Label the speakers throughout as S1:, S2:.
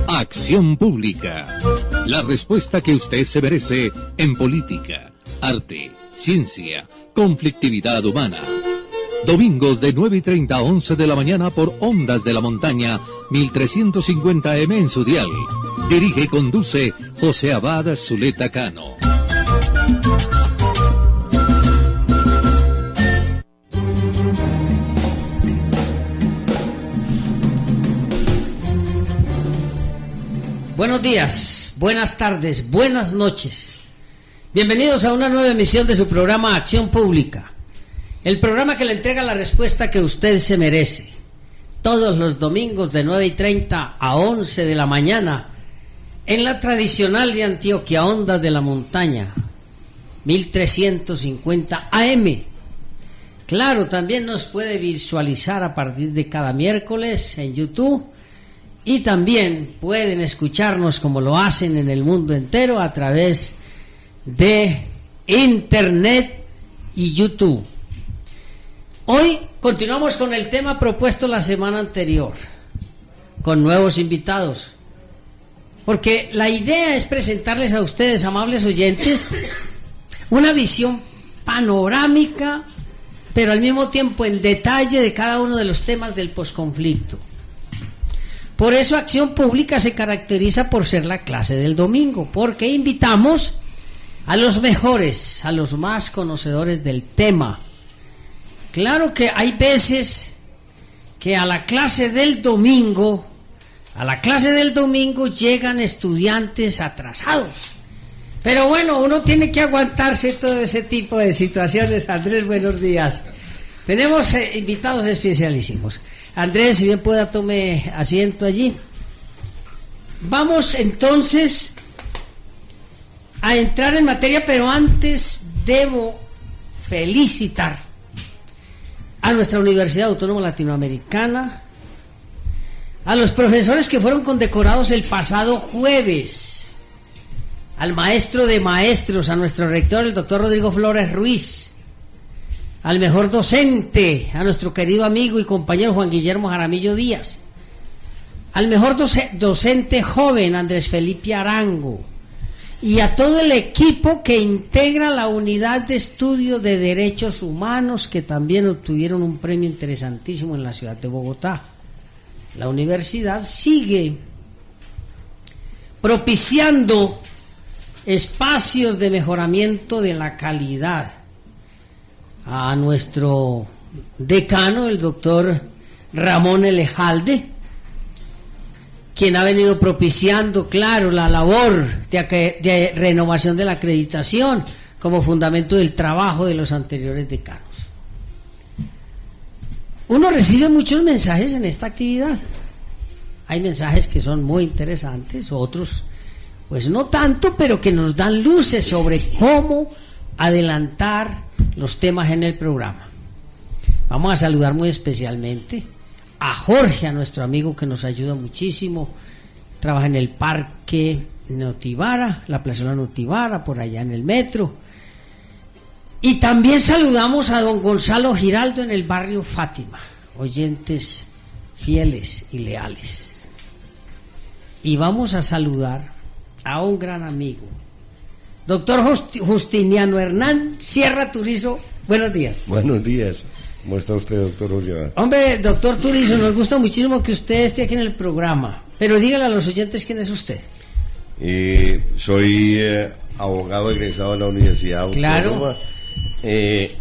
S1: Acción Pública. La respuesta que usted se merece en política, arte, ciencia, conflictividad humana. Domingos de 9:30 a 11 de la mañana por Ondas de la Montaña, 1350 M en su dial. Dirige y conduce José Abad Zuleta Cano.
S2: Buenos días, buenas tardes, buenas noches. Bienvenidos a una nueva emisión de su programa Acción Pública. El programa que le entrega la respuesta que usted se merece. Todos los domingos de 9:30 a 11 de la mañana en la tradicional de Antioquia, Ondas de la Montaña, 1350 AM. Claro, también nos puede visualizar a partir de cada miércoles en YouTube. Y también pueden escucharnos como lo hacen en el mundo entero a través de Internet y YouTube. Hoy continuamos con el tema propuesto la semana anterior, con nuevos invitados. Porque la idea es presentarles a ustedes, amables oyentes, una visión panorámica, pero al mismo tiempo en detalle de cada uno de los temas del posconflicto. Por eso Acción Pública se caracteriza por ser la clase del domingo, porque invitamos a los mejores, a los más conocedores del tema. Claro que hay veces que a la clase del domingo llegan estudiantes atrasados. Pero bueno, uno tiene que aguantarse todo ese tipo de situaciones. Andrés, buenos días. Tenemos invitados especialísimos. Andrés, si bien pueda, tome asiento allí. Vamos entonces a entrar en materia, pero antes debo felicitar a nuestra Universidad Autónoma Latinoamericana, a los profesores que fueron condecorados el pasado jueves, al maestro de maestros, a nuestro rector, el doctor Rodrigo Flores Ruiz, al mejor docente, a nuestro querido amigo y compañero Juan Guillermo Jaramillo Díaz, al mejor docente joven Andrés Felipe Arango, y a todo el equipo que integra la unidad de estudio de derechos humanos, que también obtuvieron un premio interesantísimo en la ciudad de Bogotá. La universidad sigue propiciando espacios de mejoramiento de la calidad. A nuestro decano, el doctor Ramón Elejalde, quien ha venido propiciando, claro, la labor de renovación de la acreditación como fundamento del trabajo de los anteriores decanos. Uno recibe muchos mensajes en esta actividad. Hay mensajes que son muy interesantes, otros pues no tanto, pero que nos dan luces sobre cómo adelantar los temas en el programa. Vamos a saludar muy especialmente a Jorge, a nuestro amigo que nos ayuda muchísimo, trabaja en el Parque Notivara, la plazuela Notivara, por allá en el metro. Y también saludamos a don Gonzalo Giraldo en el barrio Fátima, oyentes fieles y leales. Y vamos a saludar a un gran amigo, doctor Justiniano Hernán Sierra Turizo. Buenos días.
S3: Buenos días. ¿Cómo está usted, doctor Ulloa?
S2: Hombre, doctor Turizo, nos gusta muchísimo que usted esté aquí en el programa, pero dígale a los oyentes quién es usted.
S3: Soy abogado egresado de la Universidad Autónoma.
S2: Claro.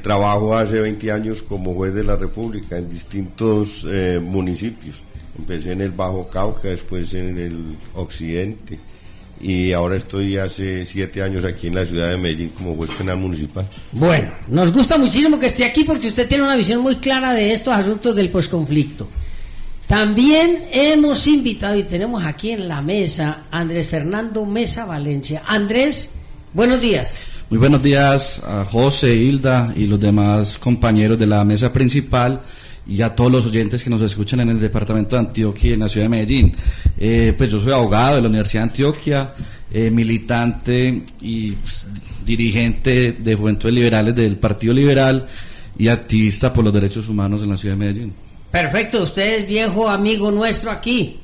S3: Trabajo hace 20 años como juez de la República en distintos municipios. Empecé en el Bajo Cauca, después en el Occidente, y ahora estoy hace 7 años aquí en la ciudad de Medellín como juez penal municipal.
S2: Bueno, nos gusta muchísimo que esté aquí porque usted tiene una visión muy clara de estos asuntos del posconflicto. También hemos invitado y tenemos aquí en la mesa a Andrés Fernando Mesa Valencia. Andrés, buenos días.
S4: Muy buenos días a José, Hilda y los demás compañeros de la mesa principal y a todos los oyentes que nos escuchan en el departamento de Antioquia y en la ciudad de Medellín. Pues yo soy abogado de la Universidad de Antioquia, militante y dirigente de Juventudes Liberales del Partido Liberal, y activista por los derechos humanos en la ciudad de Medellín.
S2: Perfecto, usted es viejo amigo nuestro aquí.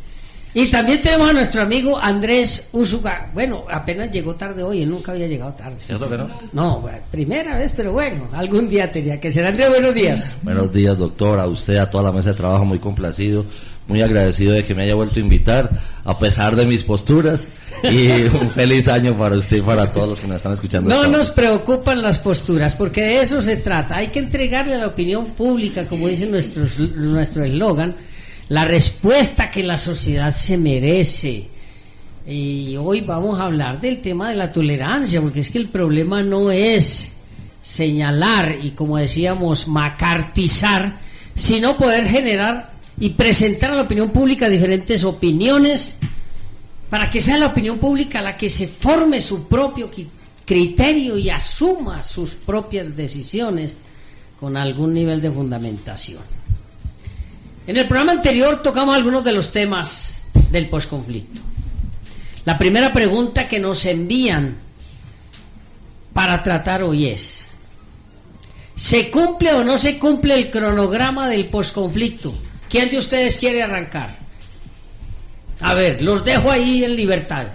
S2: Y también tenemos a nuestro amigo Andrés Úsuga. Bueno, apenas llegó tarde hoy, él nunca había llegado tarde.
S5: ¿Cierto que no?
S2: No, primera vez, pero bueno, algún día tenía que ser. Andrés, buenos días.
S5: Buenos días, doctor, a usted, a toda la mesa de trabajo, muy complacido, muy agradecido de que me haya vuelto a invitar, a pesar de mis posturas, y un feliz año para usted y para todos los que nos están escuchando.
S2: No nos preocupan las posturas, porque de eso se trata. Hay que entregarle a la opinión pública, como dice nuestro eslogan, la respuesta que la sociedad se merece. Y hoy vamos a hablar del tema de la tolerancia, porque es que el problema no es señalar y, como decíamos, macartizar, sino poder generar y presentar a la opinión pública diferentes opiniones, para que sea la opinión pública la que se forme su propio criterio y asuma sus propias decisiones con algún nivel de fundamentación. En el programa anterior tocamos algunos de los temas del posconflicto. La primera pregunta que nos envían para tratar hoy es: ¿se cumple o no se cumple el cronograma del posconflicto? ¿Quién de ustedes quiere arrancar? A ver, los dejo ahí en libertad.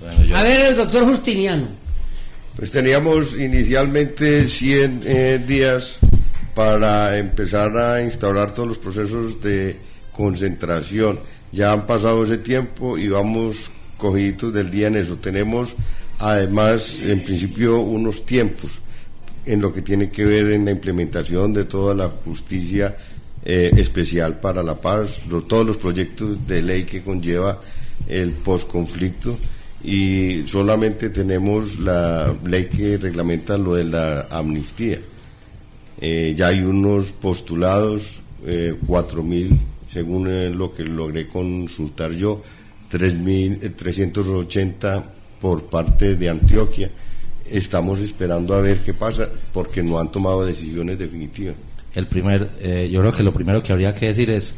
S2: Bueno, a ver, el doctor Justiniano.
S3: Pues teníamos inicialmente 100 días para empezar a instaurar todos los procesos de concentración. Ya han pasado ese tiempo y vamos cogiditos del día en eso. Tenemos además, en principio, unos tiempos en lo que tiene que ver en la implementación de toda la justicia especial para la paz, todos los proyectos de ley que conlleva el posconflicto, y solamente tenemos la ley que reglamenta lo de la amnistía. Ya hay unos postulados, 4.000, según lo que logré consultar yo, 3.380 por parte de Antioquia. Estamos esperando a ver qué pasa, porque no han tomado decisiones definitivas.
S5: Yo creo que lo primero que habría que decir es,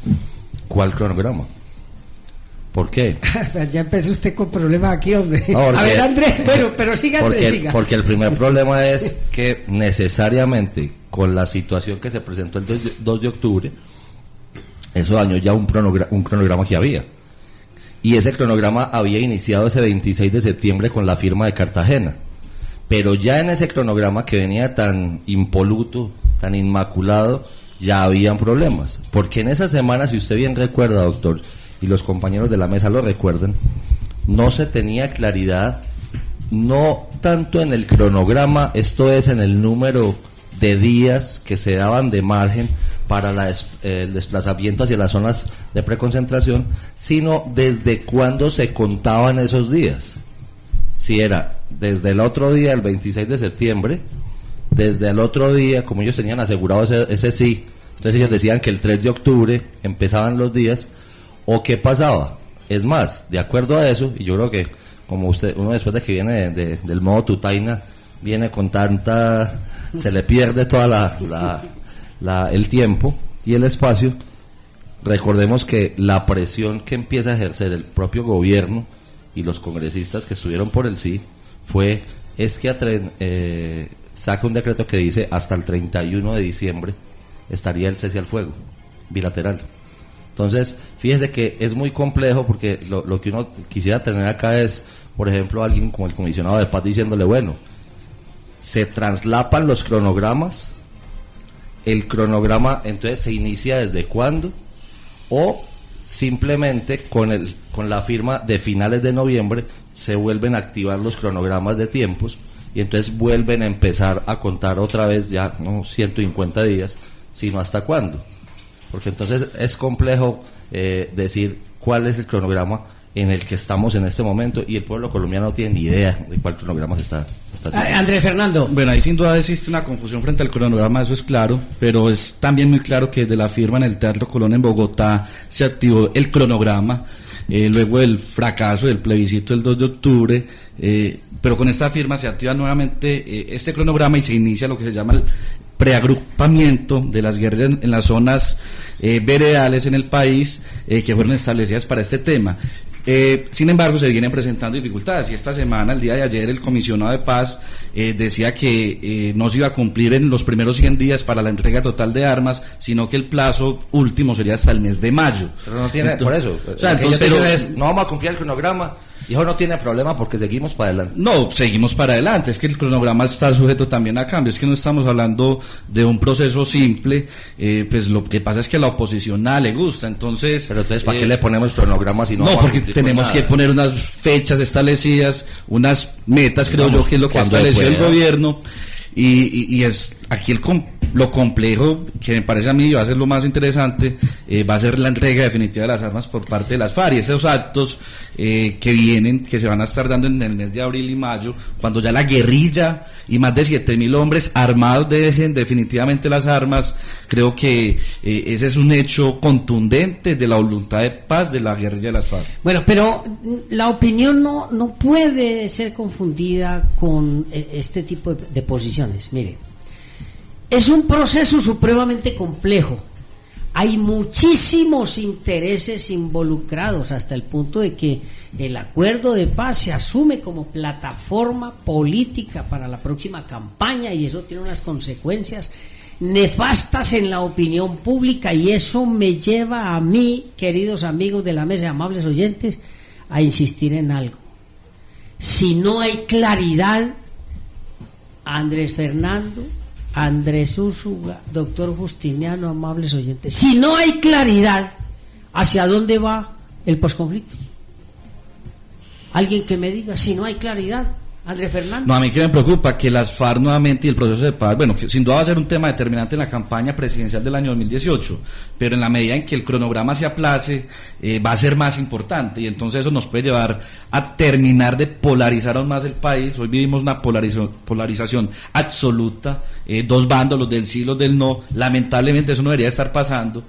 S5: ¿cuál cronograma? ¿Por qué?
S2: Ya empezó usted con problemas aquí, hombre.
S5: No, porque,
S2: a ver, Andrés, pero siga, Andrés, siga.
S5: Porque el primer problema es que necesariamente con la situación que se presentó el 2 de octubre, eso dañó ya un cronograma que había. Y ese cronograma había iniciado ese 26 de septiembre con la firma de Cartagena. Pero ya en ese cronograma que venía tan impoluto, tan inmaculado, ya habían problemas. Porque en esa semana, si usted bien recuerda, doctor, y los compañeros de la mesa lo recuerdan, no se tenía claridad, no tanto en el cronograma, esto es en el número de días que se daban de margen para el desplazamiento hacia las zonas de preconcentración, sino desde cuándo se contaban esos días. Si era desde el otro día, el 26 de septiembre, desde el otro día, como ellos tenían asegurado ese sí, entonces ellos decían que el 3 de octubre empezaban los días, o qué pasaba. Es más, de acuerdo a eso, y yo creo que como uno después de que viene del modo tutaina, viene con tanta, se le pierde toda el tiempo y el espacio. Recordemos que la presión que empieza a ejercer el propio gobierno y los congresistas que estuvieron por el sí saca un decreto que dice hasta el 31 de diciembre estaría el cese al fuego bilateral. Entonces, fíjese que es muy complejo, porque lo que uno quisiera tener acá es, por ejemplo, alguien como el comisionado de paz diciéndole, bueno, se traslapan los cronogramas, el cronograma entonces se inicia desde cuándo, o simplemente con la firma de finales de noviembre se vuelven a activar los cronogramas de tiempos y entonces vuelven a empezar a contar otra vez ya no 150 días, sino hasta cuándo. Porque entonces es complejo decir cuál es el cronograma en el que estamos en este momento, y el pueblo colombiano no tiene ni idea de cuál cronograma se está haciendo.
S2: Andrés Fernando.
S4: Bueno, ahí sin duda existe una confusión frente al cronograma, eso es claro, pero es también muy claro que desde la firma en el Teatro Colón en Bogotá se activó el cronograma, luego del fracaso del plebiscito del 2 de octubre, pero con esta firma se activa nuevamente este cronograma y se inicia lo que se llama el preagrupamiento de las guerrillas en las zonas veredales en el país que fueron establecidas para este tema. Sin embargo, se vienen presentando dificultades y esta semana, el día de ayer, el comisionado de paz decía que no se iba a cumplir en los primeros 100 días para la entrega total de armas, sino que el plazo último sería hasta el mes de mayo.
S5: Pero no tiene, por eso,
S4: o sea,
S5: no vamos a cumplir el cronograma. Y eso no tiene problema porque seguimos para adelante.
S4: No, seguimos para adelante, es que el cronograma está sujeto también a cambio, es que no estamos hablando de un proceso simple, pues lo que pasa es que a la oposición nada le gusta, entonces...
S5: Pero entonces, ¿para qué le ponemos cronograma si no?
S4: No, porque tenemos que poner unas fechas establecidas, unas metas, creo yo, que es lo que ha establecido el gobierno, y es aquí lo complejo, que me parece a mí va a ser lo más interesante, va a ser la entrega definitiva de las armas por parte de las FARC, y esos actos que vienen, que se van a estar dando en el mes de abril y mayo, cuando ya la guerrilla y más de 7.000 hombres armados dejen definitivamente las armas. Creo que ese es un hecho contundente de la voluntad de paz de la guerrilla de las FARC.
S2: Bueno, pero la opinión no puede ser confundida con este tipo de posiciones. Mire, es un proceso supremamente complejo. Hay muchísimos intereses involucrados hasta el punto de que el acuerdo de paz se asume como plataforma política para la próxima campaña, y eso tiene unas consecuencias nefastas en la opinión pública, y eso me lleva a mí, queridos amigos de la mesa, amables oyentes, a insistir en algo. Si no hay claridad, Andrés Fernando, Andrés Úsuga, doctor Justiniano, amables oyentes, si no hay claridad, ¿hacia dónde va el posconflicto? Alguien que me diga, si no hay claridad, Andrés Fernando.
S4: No, a mí que me preocupa que las FARC nuevamente y el proceso de paz, bueno, que sin duda va a ser un tema determinante en la campaña presidencial del año 2018, pero en la medida en que el cronograma se aplace, va a ser más importante, y entonces eso nos puede llevar a terminar de polarizar aún más el país. Hoy vivimos una polarización absoluta, dos bandos, los del sí y los del no. Lamentablemente eso no debería estar pasando,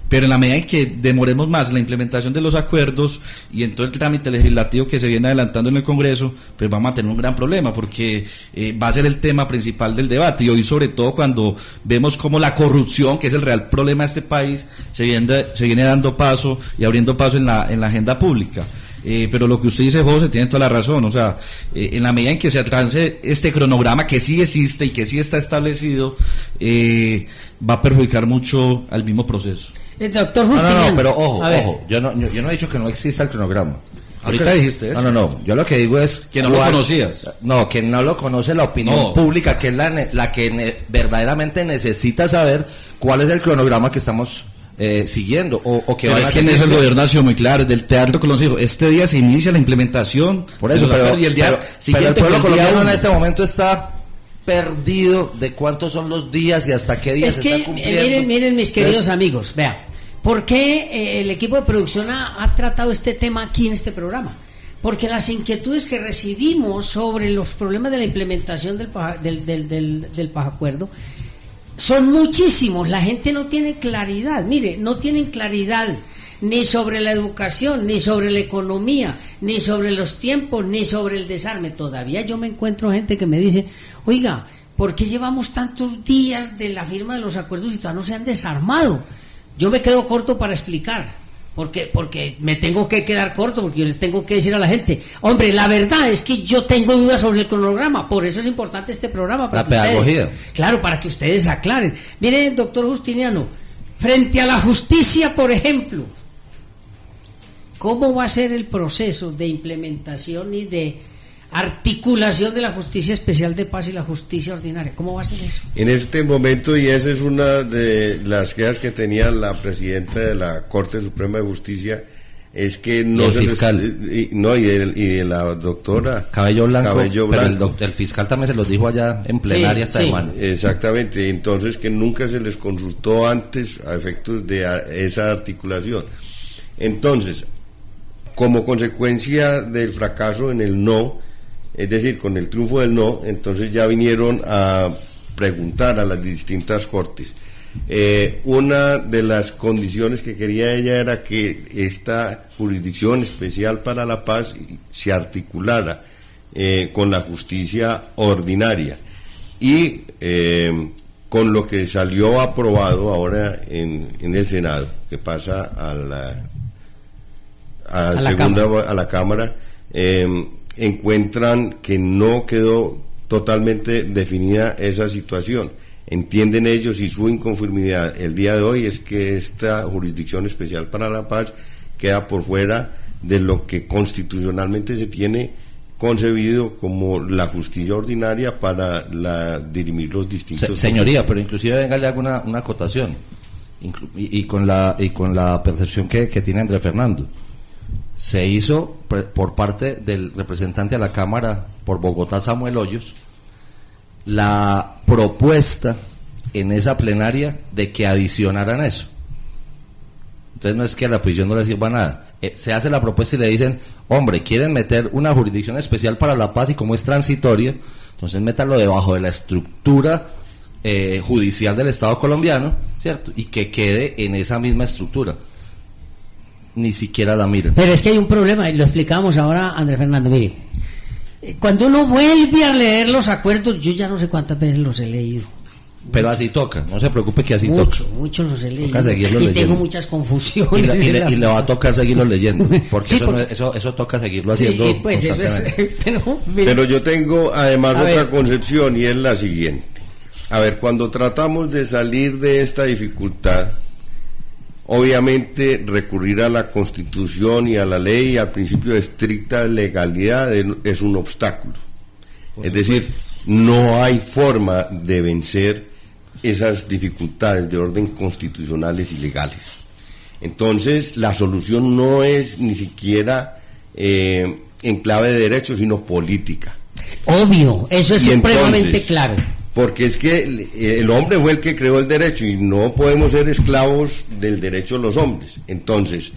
S4: pero en la medida en que demoremos más la implementación de los acuerdos y en todo el trámite legislativo que se viene adelantando en el Congreso, pues vamos a tener un gran problema, porque va a ser el tema principal del debate, y hoy sobre todo cuando vemos cómo la corrupción, que es el real problema de este país, se viene dando paso y abriendo paso en la agenda pública. Pero lo que usted dice, José, tiene toda la razón. O sea, en la medida en que se atrance este cronograma, que sí existe y que sí está establecido, va a perjudicar mucho al mismo proceso.
S2: Doctor Justiniano.
S5: No, pero ojo, yo no he dicho que no exista el cronograma.
S4: Ahorita dijiste eso.
S5: No, yo lo que digo es...
S4: Que no lo conocías.
S5: No, que no lo conoce la opinión pública, que es la que verdaderamente necesita saber cuál es el cronograma que estamos siguiendo, o que
S4: pero es que en eso el gobierno ha sido muy claro, desde el Teatro Colón se dijo, este día se inicia la implementación,
S5: por eso,
S4: y el día
S5: pero el pueblo colombiano en este momento está perdido de cuántos son los días y hasta qué días se está cumpliendo.
S2: Miren mis queridos amigos, vean, ¿por qué el equipo de producción ha tratado este tema aquí en este programa? Porque las inquietudes que recibimos sobre los problemas de la implementación del pajacuerdo son muchísimos. La gente no tiene claridad. Mire, no tienen claridad ni sobre la educación, ni sobre la economía, ni sobre los tiempos, ni sobre el desarme. Todavía yo me encuentro gente que me dice, oiga, ¿por qué llevamos tantos días de la firma de los acuerdos y todavía no se han desarmado? Yo me quedo corto para explicar, porque me tengo que quedar corto, porque yo les tengo que decir a la gente, hombre, la verdad es que yo tengo dudas sobre el cronograma, por eso es importante este programa.
S5: Para la pedagogía.
S2: Claro, para que ustedes aclaren. Mire, doctor Justiniano, frente a la justicia, por ejemplo, ¿cómo va a ser el proceso de implementación y de articulación de la justicia especial de paz y la justicia ordinaria? ¿Cómo va a ser eso?
S3: En este momento, y esa es una de las quejas que tenía la presidenta de la Corte Suprema de Justicia, es que no
S5: el fiscal
S3: y de la doctora
S5: Cabello Blanco. Pero el fiscal también se los dijo allá en plenaria esta semana.
S3: Exactamente, entonces que nunca se les consultó antes a efectos de esa articulación. Entonces, como consecuencia del fracaso en el no, es decir, con el triunfo del no, entonces ya vinieron a preguntar a las distintas cortes. Una de las condiciones que quería ella era que esta jurisdicción especial para la paz se articulara con la justicia ordinaria, y con lo que salió aprobado ahora en el Senado, que pasa a la Cámara, encuentran que no quedó totalmente definida esa situación. Entienden ellos, y su inconformidad el día de hoy es que esta Jurisdicción Especial para la Paz queda por fuera de lo que constitucionalmente se tiene concebido como la justicia ordinaria para dirimir los distintos...
S5: Señoría, pero inclusive venga, le hago una acotación, y con la percepción que tiene Andrés Fernando. Se hizo por parte del representante a la Cámara por Bogotá, Samuel Hoyos, la propuesta en esa plenaria de que adicionaran eso. Entonces no es que a la oposición no le sirva nada. Se hace la propuesta y le dicen, hombre, quieren meter una jurisdicción especial para la paz y como es transitoria, entonces métanlo debajo de la estructura judicial del Estado colombiano, ¿cierto? Y que quede en esa misma estructura. Ni siquiera la miren.
S2: Pero es que hay un problema, y lo explicamos ahora, Andrés Fernando. Mire, cuando uno vuelve a leer los acuerdos, yo ya no sé cuántas veces los he leído.
S5: Pero así toca, no se preocupe que así
S2: toca.
S5: Mucho
S2: los he leído.
S5: Toca seguirlo
S2: y
S5: leyendo.
S2: Tengo muchas confusiones.
S5: Y le va a tocar seguirlo leyendo, porque sí, eso toca seguirlo haciendo.
S2: Sí, pues eso es,
S3: pero yo tengo además otra concepción, y es la siguiente. A ver, cuando tratamos de salir de esta dificultad, obviamente recurrir a la Constitución y a la ley y al principio de estricta legalidad es un obstáculo. Es decir, no hay forma de vencer esas dificultades de orden constitucionales y legales. Entonces, la solución no es ni siquiera en clave de derecho, sino política.
S2: Obvio, eso es supremamente claro.
S3: Porque es que el hombre fue el que creó el derecho y no podemos ser esclavos del derecho de los hombres. Entonces,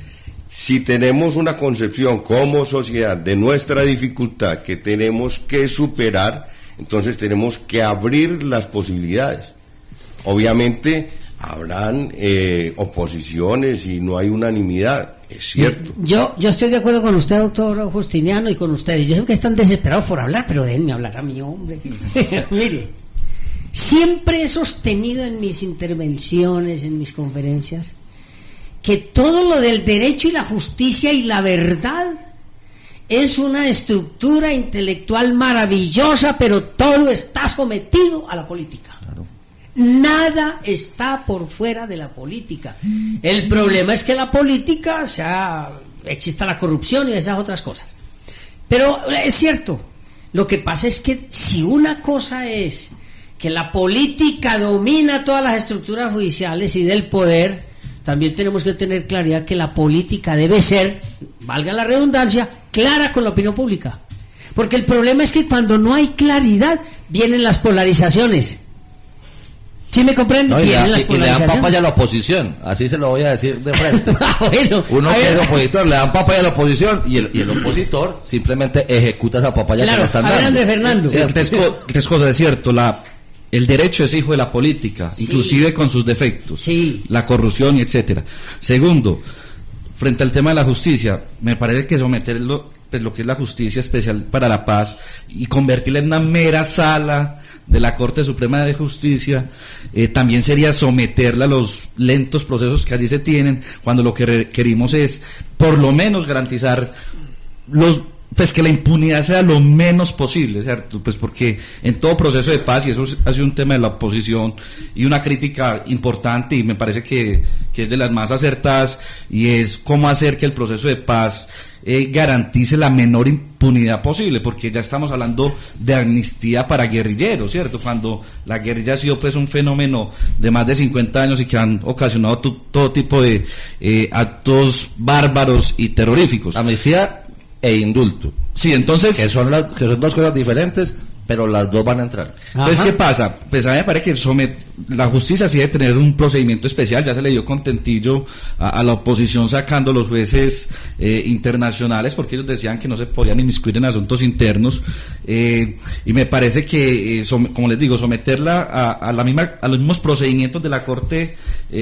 S3: si tenemos una concepción como sociedad de nuestra dificultad que tenemos que superar, entonces tenemos que abrir las posibilidades. Obviamente habrán oposiciones y no hay unanimidad, es cierto.
S2: Yo estoy de acuerdo con usted, doctor Justiniano, y con ustedes. Yo sé que están desesperados por hablar, pero déjenme hablar a mi hombre. Mire, siempre he sostenido en mis intervenciones, en mis conferencias, que todo lo del derecho y la justicia y la verdad es una estructura intelectual maravillosa, pero todo está sometido a la política. Claro. Nada está por fuera de la política. El problema es que la política, exista la corrupción y esas otras cosas. Pero es cierto, lo que pasa es que si una cosa es que la política domina todas las estructuras judiciales y del poder, también tenemos que tener claridad que la política debe ser, valga la redundancia, clara con la opinión pública. Porque el problema es que cuando no hay claridad, vienen las polarizaciones. ¿Sí me comprende?
S5: No,
S2: vienen las
S5: y le
S2: polarizaciones.
S5: dan papaya a la oposición, así se lo voy a decir de frente.
S2: Bueno,
S5: uno que es opositor, le dan papaya a la oposición y el opositor simplemente ejecuta esa papaya que le están dando.
S2: Andrés Fernando.
S4: Sí, tres cosas, es cierto, el derecho es hijo de la política, sí, inclusive con sus defectos,
S2: sí,
S4: la corrupción y etcétera. Segundo, frente al tema de la justicia, me parece que someterlo, pues lo que es la justicia especial para la paz y convertirla en una mera sala de la Corte Suprema de Justicia, también sería someterla a los lentos procesos que allí se tienen, cuando lo que requerimos es por lo menos garantizar que la impunidad sea lo menos posible, ¿cierto? Pues porque en todo proceso de paz, y eso ha sido un tema de la oposición y una crítica importante, y me parece que es de las más acertadas, y es cómo hacer que el proceso de paz garantice la menor impunidad posible, porque ya estamos hablando de amnistía para guerrilleros, ¿cierto? Cuando la guerrilla ha sido pues un fenómeno de más de 50 años y que han ocasionado todo tipo de actos bárbaros y terroríficos.
S5: Amnistía e indulto.
S4: Sí, entonces
S5: que son dos cosas diferentes, pero las dos van a entrar.
S4: Entonces, ¿qué pasa? Pues a mí me parece que la justicia sí debe tener un procedimiento especial. Ya se le dio contentillo a la oposición sacando los jueces internacionales, porque ellos decían que no se podían inmiscuir en asuntos internos, y me parece que, como les digo, someterla a los mismos procedimientos de la Corte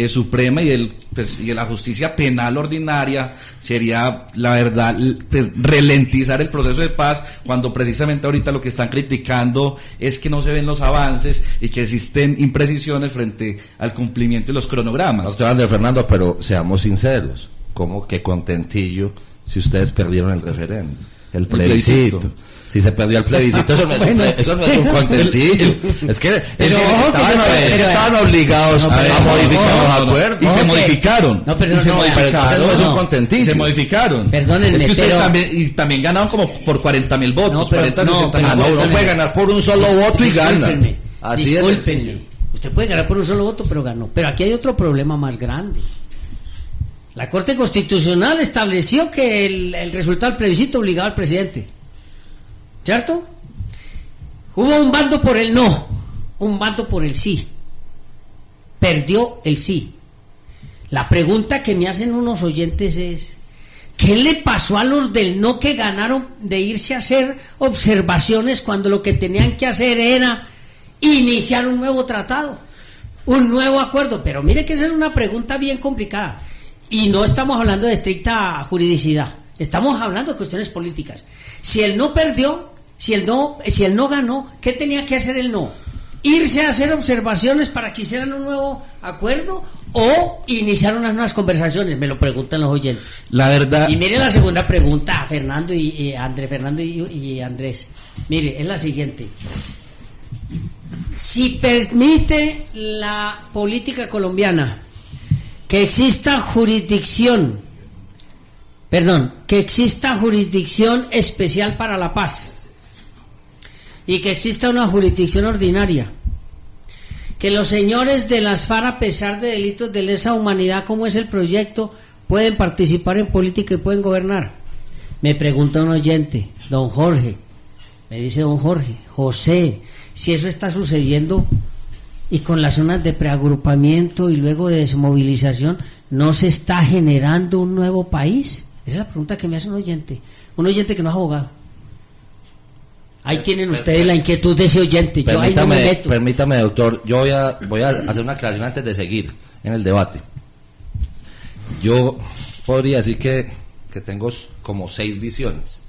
S4: Suprema y de la justicia penal ordinaria sería, la verdad, pues, ralentizar el proceso de paz, cuando precisamente ahorita lo que están criticando es que no se ven los avances y que existen imprecisiones frente al cumplimiento de los cronogramas.
S5: Doctor Andrés Fernando, pero seamos sinceros, ¿cómo que contentillo si ustedes perdieron el referéndum, el plebiscito. Si se perdió el plebiscito, eso no es un contentillo. Es que estaban obligados a modificar los acuerdos.
S4: Y se modificaron.
S2: No, pero
S5: Entonces no es un contentillo.
S4: Se modificaron.
S2: Perdónenme,
S4: es que ustedes
S2: pero...
S4: también ganaron como por 40.000 votos.
S2: No, pero,
S4: 40, 60.
S5: No puede ganar por un solo voto y gana. Así es.
S2: Discúlpenme. Usted puede ganar por un solo voto, pero ganó. Pero aquí hay otro problema más grande. La Corte Constitucional estableció que el resultado del plebiscito obligaba al presidente. ¿Cierto? Hubo un bando por el no, un bando por el sí. Perdió el sí. La pregunta que me hacen unos oyentes es: ¿qué le pasó a los del no que ganaron de irse a hacer observaciones cuando lo que tenían que hacer era iniciar un nuevo tratado, un nuevo acuerdo? Pero mire que esa es una pregunta bien complicada. Y no estamos hablando de estricta juridicidad, estamos hablando de cuestiones políticas. Si el no perdió, si el no ganó, ¿qué tenía que hacer el no? ¿Irse a hacer observaciones para que hicieran un nuevo acuerdo o iniciar unas nuevas conversaciones? Me lo preguntan los oyentes.
S4: La verdad.
S2: Y mire la segunda pregunta, Fernando y Andrés. Mire, es la siguiente. Si permite la política colombiana que exista jurisdicción especial para la paz y que exista una jurisdicción ordinaria, que los señores de las FARC, a pesar de delitos de lesa humanidad como es el proyecto, pueden participar en política y pueden gobernar. Me pregunta un oyente, don Jorge, me dice don Jorge, José, si eso está sucediendo y con las zonas de preagrupamiento y luego de desmovilización, ¿no se está generando un nuevo país? Esa es la pregunta que me hace un oyente que no es abogado. Ahí tienen ustedes la inquietud de ese oyente. Yo ahí no me meto.
S5: Permítame, doctor, yo voy a hacer una aclaración antes de seguir en el debate. Yo podría decir que tengo como 6 visiones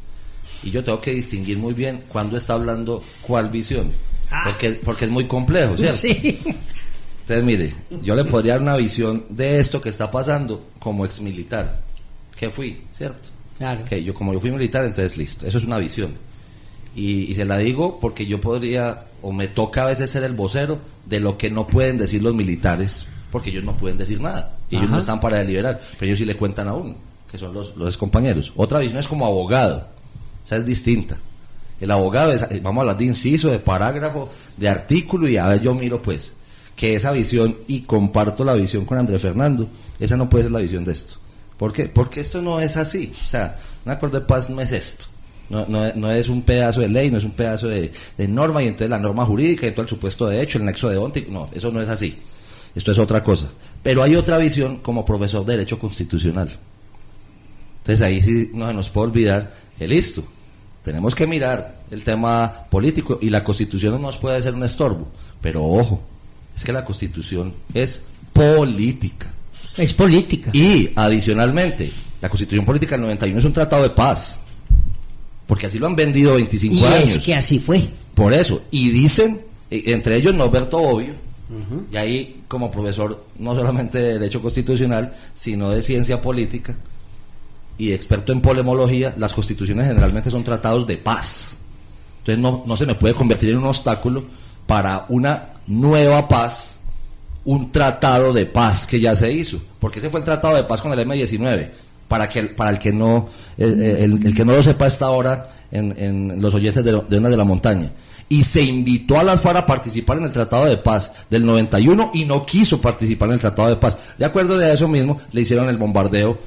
S5: y yo tengo que distinguir muy bien cuándo está hablando cuál visión, porque es muy complejo, ¿cierto? Sí. Entonces, mire, yo le podría dar una visión de esto que está pasando como exmilitar, que fui, ¿cierto?
S2: Claro.
S5: Que como yo fui militar, entonces listo, eso es una visión. Y se la digo porque yo podría, o me toca a veces ser el vocero de lo que no pueden decir los militares, porque ellos no pueden decir nada, y ellos no están para deliberar, pero ellos sí le cuentan a uno, que son los compañeros. Otra visión es como abogado, esa es distinta. El abogado es, vamos a hablar de inciso, de parágrafo, de artículo, y a ver, yo miro pues que esa visión, y comparto la visión con Andrés Fernando, esa no puede ser la visión de esto. ¿Por qué? Porque esto no es así. O sea, un acuerdo de paz no es esto. No es un pedazo de ley, no es un pedazo de norma, y entonces la norma jurídica, y todo el supuesto de hecho, el nexo de óntico. No, eso no es así. Esto es otra cosa. Pero hay otra visión como profesor de Derecho Constitucional. Entonces ahí sí no se nos puede olvidar listo. Tenemos que mirar el tema político, y la Constitución no nos puede ser un estorbo. Pero ojo, es que la Constitución es política.
S2: Es política.
S5: Y adicionalmente, la Constitución política del 91 es un tratado de paz. Porque así lo han vendido 25 años.
S2: Y es que así fue.
S5: Por eso. Y dicen, entre ellos Norberto Bobbio, y ahí como profesor no solamente de Derecho Constitucional, sino de Ciencia Política y experto en polemología, las constituciones generalmente son tratados de paz. Entonces no se me puede convertir en un obstáculo para una nueva paz, un tratado de paz que ya se hizo. Porque ese fue el tratado de paz con el M-19. Para el que no lo sepa hasta ahora, en los oyentes de Una de la Montaña, y se invitó a las FARC a participar en el Tratado de Paz del 91 y no quiso participar en el Tratado de Paz. De acuerdo de eso mismo, le hicieron el bombardeo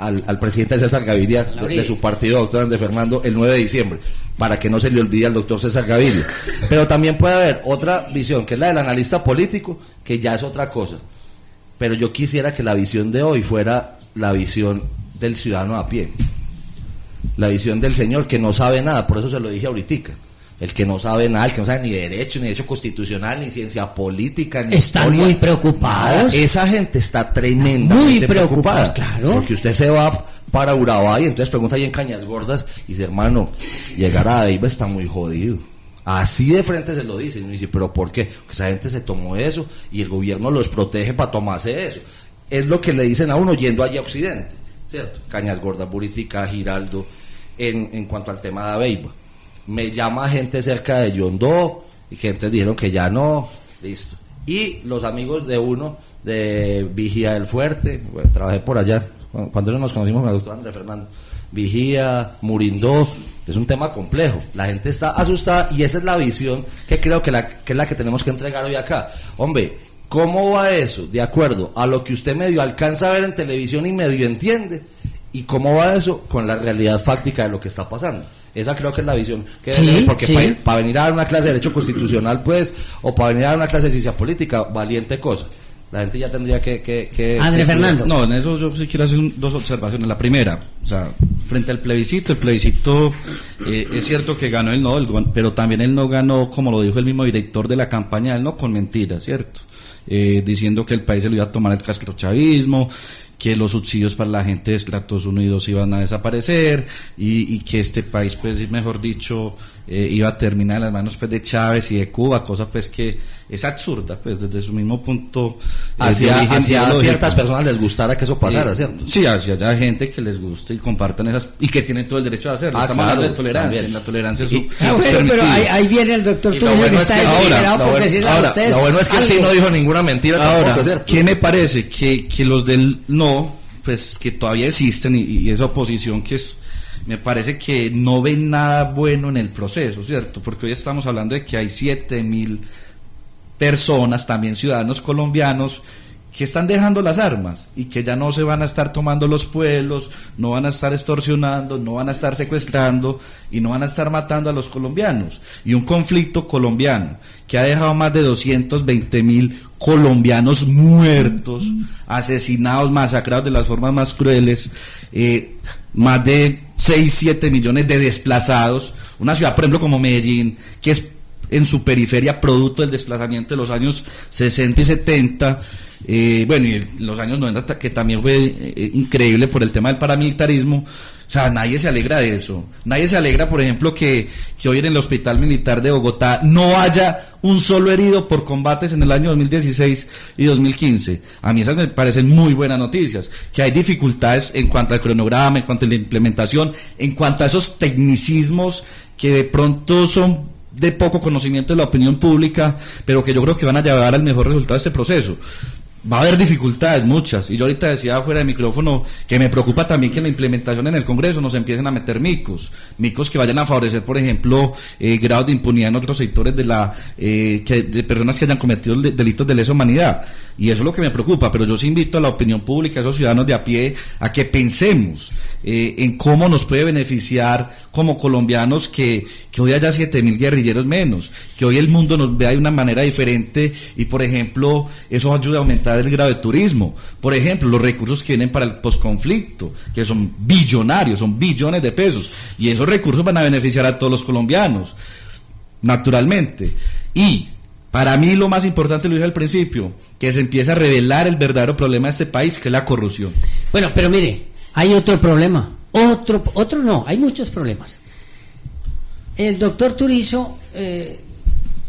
S5: al presidente César Gaviria de su partido, doctor Andrés Fernando, el 9 de diciembre, para que no se le olvide al doctor César Gaviria. Pero también puede haber otra visión, que es la del analista político, que ya es otra cosa. Pero yo quisiera que la visión de hoy fuera la visión del ciudadano a pie, la visión del señor que no sabe nada. Por eso se lo dije ahorita, el que no sabe nada, el que no sabe ni derecho, ni derecho constitucional, ni ciencia política, ni
S2: están historia, muy preocupados.
S5: Esa gente está tremendamente
S2: muy preocupada, claro.
S5: Porque usted se va para Urabá y entonces pregunta ahí en Cañas Gordas y dice, hermano, llegar a Deiva está muy jodido. Así de frente se lo dicen, y dice, pero ¿por qué? Porque esa gente se tomó eso y el gobierno los protege para tomarse eso. Es lo que le dicen a uno yendo allá a Occidente. ¿cierto? Cañas Gordas, Buritica, Giraldo, en cuanto al tema de Aveiva. Me llama gente cerca de Yondó, y que entonces dijeron que ya no, listo. Y los amigos de uno, de Vigía del Fuerte, bueno, trabajé por allá, cuando nos conocimos con el doctor Andrés Fernando, Vigía, Murindó, es un tema complejo, la gente está asustada y esa es la visión que creo que es la que tenemos que entregar hoy acá. Hombre, ¿cómo va eso? De acuerdo a lo que usted medio alcanza a ver en televisión y medio entiende, y cómo va eso con la realidad fáctica de lo que está pasando. Esa creo que es la visión que debe tener, porque para venir a dar una clase de Derecho Constitucional, pues, o para venir a dar una clase de Ciencia Política, valiente cosa. La gente ya tendría que
S2: Andrés Fernando.
S4: No, en eso yo sí quiero hacer dos observaciones. La primera, o sea, frente al plebiscito, el plebiscito es cierto que ganó el no, pero también él no ganó, como lo dijo el mismo director de la campaña, él no con mentiras, ¿cierto? Diciendo que el país se lo iba a tomar el castrochavismo, que los subsidios para la gente de estratos 1 y 2 iban a desaparecer y que este país, pues, mejor dicho, iba a terminar en las manos, pues, de Chávez y de Cuba, cosa, pues, que es absurda, pues, desde su mismo punto
S5: hacia ciertas personas les gustara que eso pasara, ¿cierto?
S4: Sí, hacia gente que les guste y compartan esas, y que tienen todo el derecho de hacerlo. Estamos hablando de tolerancia, en la tolerancia
S2: pero ahí viene el doctor Turizo, que está desesperado por decirle a ustedes.
S5: Lo bueno es que él sí no dijo ninguna mentira tampoco, ¿cierto?
S4: ¿Qué me parece? Que los del no, pues, que todavía existen, y esa oposición que es, me parece que no ven nada bueno en el proceso, ¿cierto? Porque hoy estamos hablando de que hay 7.000 personas, también ciudadanos colombianos, que están dejando las armas y que ya no se van a estar tomando los pueblos, no van a estar extorsionando, no van a estar secuestrando y no van a estar matando a los colombianos. Y un conflicto colombiano que ha dejado más de 220.000 colombianos muertos, asesinados, masacrados de las formas más crueles, más de 6-7 millones de desplazados, una ciudad, por ejemplo, como Medellín, que es en su periferia producto del desplazamiento de los años 60 y 70, bueno, y los años 90, que también fue increíble por el tema del paramilitarismo. O sea, nadie se alegra de eso. Nadie se alegra, por ejemplo, que hoy en el Hospital Militar de Bogotá no haya un solo herido por combates en el año 2016 y 2015. A mí esas me parecen muy buenas noticias. Que hay dificultades en cuanto al cronograma, en cuanto a la implementación, en cuanto a esos tecnicismos que de pronto son de poco conocimiento de la opinión pública, pero que yo creo que van a llevar al mejor resultado de este proceso. Va a haber dificultades, muchas, y yo ahorita decía fuera de micrófono que me preocupa también que en la implementación en el Congreso nos empiecen a meter micos que vayan a favorecer, por ejemplo, grados de impunidad en otros sectores de personas que hayan cometido delitos de lesa humanidad, y eso es lo que me preocupa. Pero yo sí invito a la opinión pública, a esos ciudadanos de a pie, a que pensemos en cómo nos puede beneficiar como colombianos que hoy haya 7.000 guerrilleros menos, que hoy el mundo nos vea de una manera diferente, y por ejemplo eso ayuda a aumentar el grado de turismo. Por ejemplo, los recursos que vienen para el posconflicto, que son billonarios, son billones de pesos, y esos recursos van a beneficiar a todos los colombianos, naturalmente. Y para mí lo más importante, lo dije al principio, que se empieza a revelar el verdadero problema de este país, que es la corrupción.
S2: Bueno, pero mire, hay otro problema. Otro no, hay muchos problemas. El doctor Turizo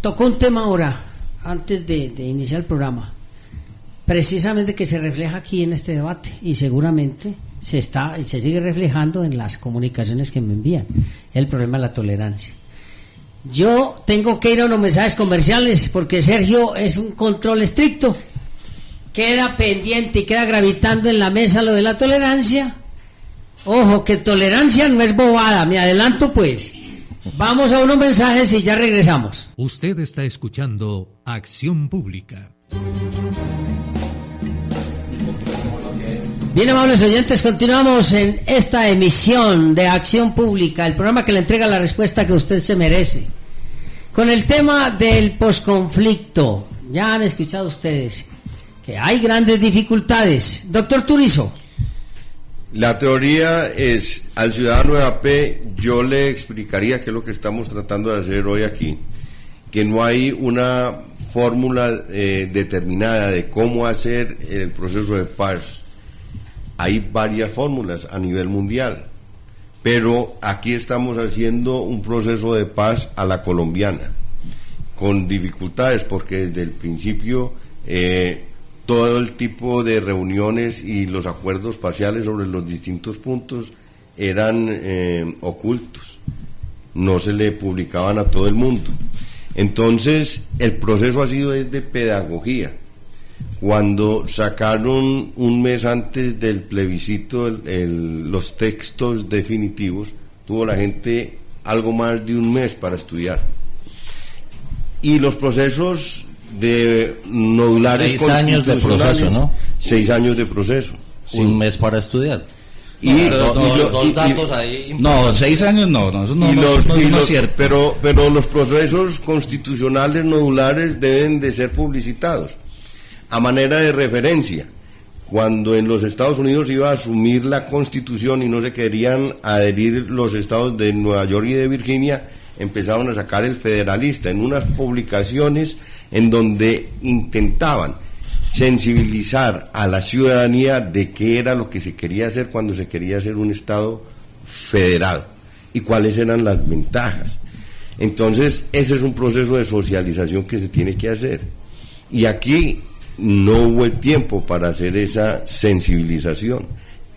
S2: tocó un tema ahora, antes de iniciar el programa, precisamente que se refleja aquí en este debate, y seguramente se sigue reflejando en las comunicaciones que me envían, el problema de la tolerancia. Yo tengo que ir a unos mensajes comerciales porque Sergio es un control estricto, queda pendiente y queda gravitando en la mesa lo de la tolerancia. Ojo, que tolerancia no es bobada, me adelanto pues. Vamos a unos mensajes y ya regresamos.
S1: Usted está escuchando Acción Pública.
S2: Bien, amables oyentes, continuamos en esta emisión de Acción Pública, el programa que le entrega la respuesta que usted se merece, con el tema del posconflicto. Ya han escuchado ustedes que hay grandes dificultades. Doctor Turizo.
S3: La teoría es, al ciudadano de a pie, yo le explicaría qué es lo que estamos tratando de hacer hoy aquí, que no hay una fórmula determinada de cómo hacer el proceso de paz. Hay varias fórmulas a nivel mundial, pero aquí estamos haciendo un proceso de paz a la colombiana, con dificultades, porque desde el principio todo el tipo de reuniones y los acuerdos parciales sobre los distintos puntos eran ocultos, no se le publicaban a todo el mundo. Entonces el proceso ha sido de pedagogía. Cuando sacaron un mes antes del plebiscito los textos definitivos, tuvo la gente algo más de un mes para estudiar. Y los procesos de nodulares
S5: 6 años de proceso, ¿no?
S3: 6 años de proceso.
S5: Un mes para estudiar.
S3: Dos
S5: datos ahí.
S4: No, 6 años no, eso no es cierto.
S3: Pero los procesos constitucionales nodulares deben de ser publicitados. A manera de referencia, cuando en los Estados Unidos iba a asumir la Constitución y no se querían adherir los estados de Nueva York y de Virginia, empezaron a sacar el Federalista en unas publicaciones en donde intentaban sensibilizar a la ciudadanía de qué era lo que se quería hacer cuando se quería hacer un estado federado y cuáles eran las ventajas. Entonces, ese es un proceso de socialización que se tiene que hacer. Y aquí no hubo el tiempo para hacer esa sensibilización.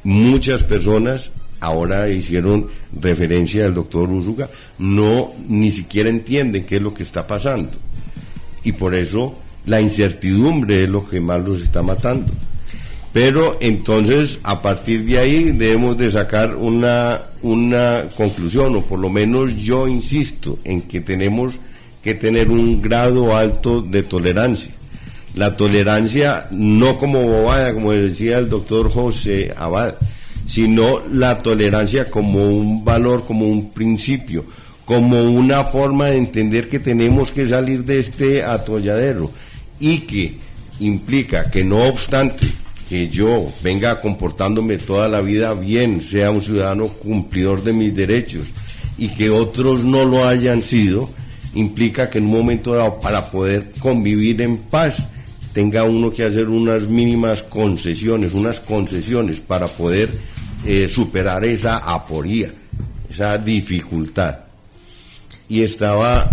S3: Muchas personas, ahora hicieron referencia al doctor Úsuga, ni siquiera entienden qué es lo que está pasando. Y por eso la incertidumbre es lo que más los está matando. Pero entonces, a partir de ahí, debemos de sacar una conclusión, o por lo menos yo insisto en que tenemos que tener un grado alto de tolerancia. La tolerancia no como bobada, como decía el doctor José Abad, sino la tolerancia como un valor, como un principio, como una forma de entender que tenemos que salir de este atolladero, y que implica que no obstante que yo venga comportándome toda la vida bien, sea un ciudadano cumplidor de mis derechos, y que otros no lo hayan sido, implica que en un momento dado, para poder convivir en paz, tenga uno que hacer unas mínimas concesiones, para poder superar esa aporía, esa dificultad. Y estaba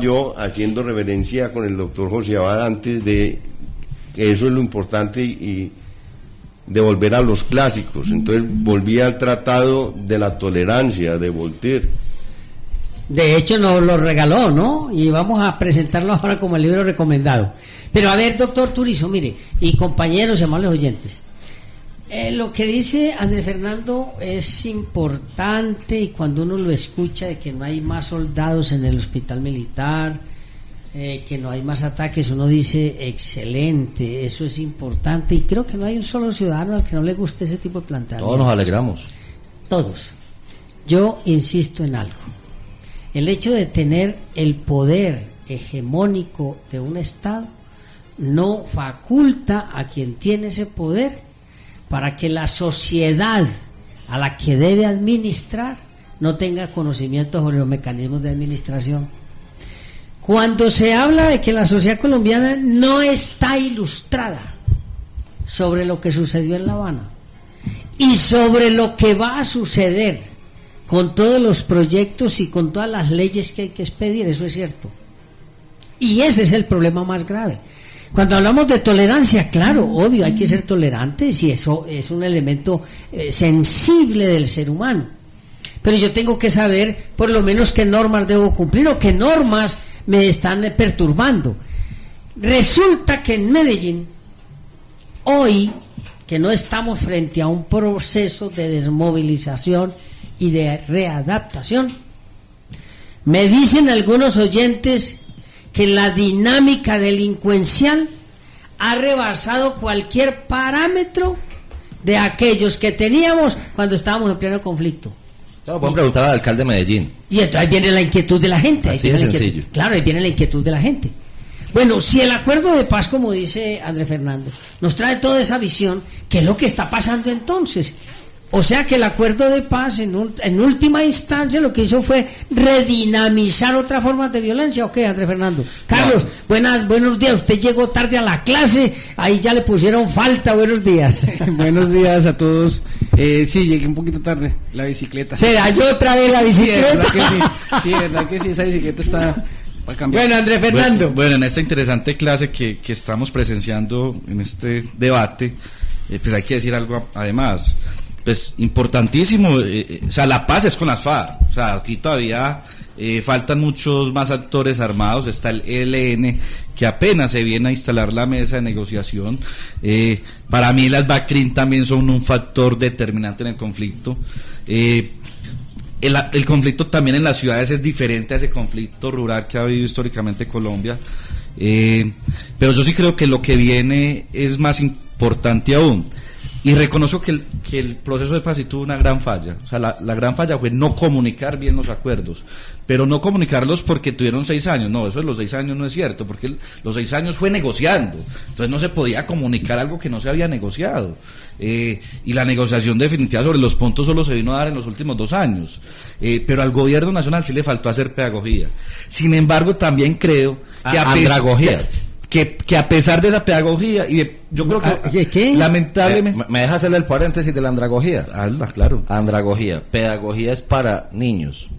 S3: yo haciendo reverencia con el doctor José Abad antes de que eso es lo importante, y de volver a los clásicos. Entonces volví al Tratado de la Tolerancia de Voltaire.
S2: De hecho nos lo regaló, ¿no? Y vamos a presentarlo ahora como el libro recomendado. Pero a ver, doctor Turizo, mire, y compañeros y amables oyentes, lo que dice Andrés Fernando es importante, y cuando uno lo escucha de que no hay más soldados en el hospital militar, que no hay más ataques, uno dice excelente, eso es importante, y creo que no hay un solo ciudadano al que no le guste ese tipo de planteamiento.
S5: Todos nos alegramos.
S2: Todos. Yo insisto en algo. El hecho de tener el poder hegemónico de un Estado no faculta a quien tiene ese poder para que la sociedad a la que debe administrar no tenga conocimiento sobre los mecanismos de administración. Cuando se habla de que la sociedad colombiana no está ilustrada sobre lo que sucedió en La Habana y sobre lo que va a suceder con todos los proyectos y con todas las leyes que hay que expedir, eso es cierto. Y ese es el problema más grave. Cuando hablamos de tolerancia, claro, obvio, hay que ser tolerantes, y eso es un elemento sensible del ser humano. Pero yo tengo que saber por lo menos qué normas debo cumplir o qué normas me están perturbando. Resulta que en Medellín, hoy, que no estamos frente a un proceso de desmovilización y de readaptación, me dicen algunos oyentes que la dinámica delincuencial ha rebasado cualquier parámetro de aquellos que teníamos cuando estábamos en pleno conflicto.
S5: Claro, pueden preguntar al alcalde de Medellín.
S2: Y entonces ahí viene la inquietud de la gente.
S5: Así de sencillo.
S2: Claro, ahí viene la inquietud de la gente. Bueno, si el acuerdo de paz, como dice Andrés Fernando, nos trae toda esa visión, ¿qué es lo que está pasando entonces? O sea que el acuerdo de paz en última instancia lo que hizo fue redinamizar otras formas de violencia. ¿O qué, Andrés Fernando? Carlos, no. Buenos días. Usted llegó tarde a la clase, ahí ya le pusieron falta. Buenos días.
S6: Buenos días a todos. Sí, llegué un poquito tarde. La bicicleta.
S2: ¿Se dañó otra vez la bicicleta?
S6: Sí, verdad que sí, esa bicicleta para cambiar.
S2: Bueno, Andrés Fernando.
S4: Bueno, en esta interesante clase que estamos presenciando en este debate, pues hay que decir algo además. Pues importantísimo, o sea, la paz es con las FARC, o sea, aquí todavía faltan muchos más actores armados, está el ELN, que apenas se viene a instalar la mesa de negociación. Para mí las BACRIM también son un factor determinante en el conflicto. El conflicto también en las ciudades es diferente a ese conflicto rural que ha habido históricamente Colombia, pero yo sí creo que lo que viene es más importante aún. Y reconozco que el proceso de paz sí tuvo una gran falla. O sea, la gran falla fue no comunicar bien los acuerdos. Pero no comunicarlos porque tuvieron 6 años. No, eso de los 6 años no es cierto, porque los 6 años fue negociando. Entonces no se podía comunicar algo que no se había negociado. Y la negociación definitiva sobre los puntos solo se vino a dar en los últimos 2 años. Pero al gobierno nacional sí le faltó hacer pedagogía. Sin embargo, también creo que
S5: andragogía.
S4: Que a pesar de esa pedagogía, yo creo que
S2: ¿qué?
S4: lamentablemente...
S5: ¿Me deja hacerle el paréntesis de la andragogía?
S4: Claro.
S5: Andragogía. Pedagogía es para niños,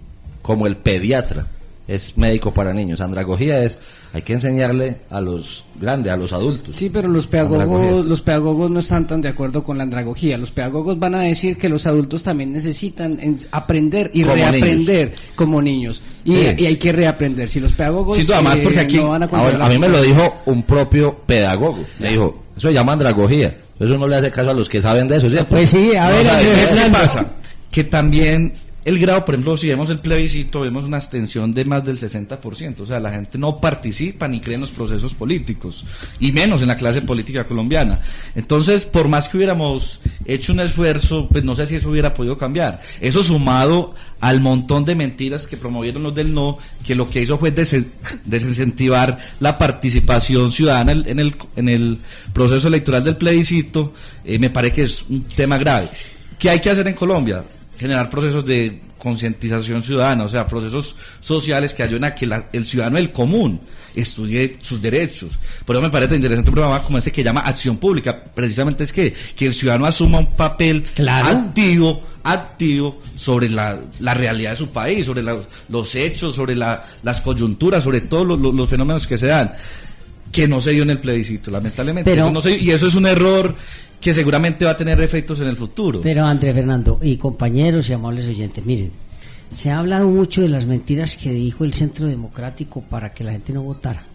S5: como el pediatra es médico para niños. Andragogía es, hay que enseñarle a los grandes, a los adultos.
S6: Sí, pero los pedagogos no están tan de acuerdo con la andragogía. Los pedagogos van a decir que los adultos también necesitan aprender y
S5: como
S6: reaprender
S5: niños.
S6: Como niños. Y hay que reaprender. Si los pedagogos
S4: sí, además porque aquí,
S6: no van
S5: a mí me lo dijo un propio pedagogo. Me dijo, eso se llama andragogía. Eso no le hace caso a los que saben de eso, ¿cierto?
S2: Pues sí, a ver,
S4: ¿qué pasa? Que también el grado, por ejemplo, si vemos el plebiscito, vemos una abstención de más del 60%, o sea, la gente no participa ni cree en los procesos políticos, y menos en la clase política colombiana. Entonces, por más que hubiéramos hecho un esfuerzo, pues no sé si eso hubiera podido cambiar. Eso sumado al montón de mentiras que promovieron los del no, que lo que hizo fue desincentivar la participación ciudadana en el proceso electoral del plebiscito. Me parece que es un tema grave. ¿Qué hay que hacer en Colombia? Generar procesos de concientización ciudadana, o sea, procesos sociales que ayuden a que el ciudadano del común estudie sus derechos. Por eso me parece interesante un programa como ese que llama Acción Pública, precisamente es que el ciudadano asuma un papel activo sobre la realidad de su país, sobre los hechos, sobre las coyunturas, sobre todos los fenómenos que se dan, que no se dio en el plebiscito, lamentablemente.
S2: Pero,
S4: eso no se dio, y eso es un error que seguramente va a tener efectos en el futuro.
S2: Pero Andrés Fernando y compañeros y amables oyentes, miren, se ha hablado mucho de las mentiras que dijo el Centro Democrático para que la gente no votara.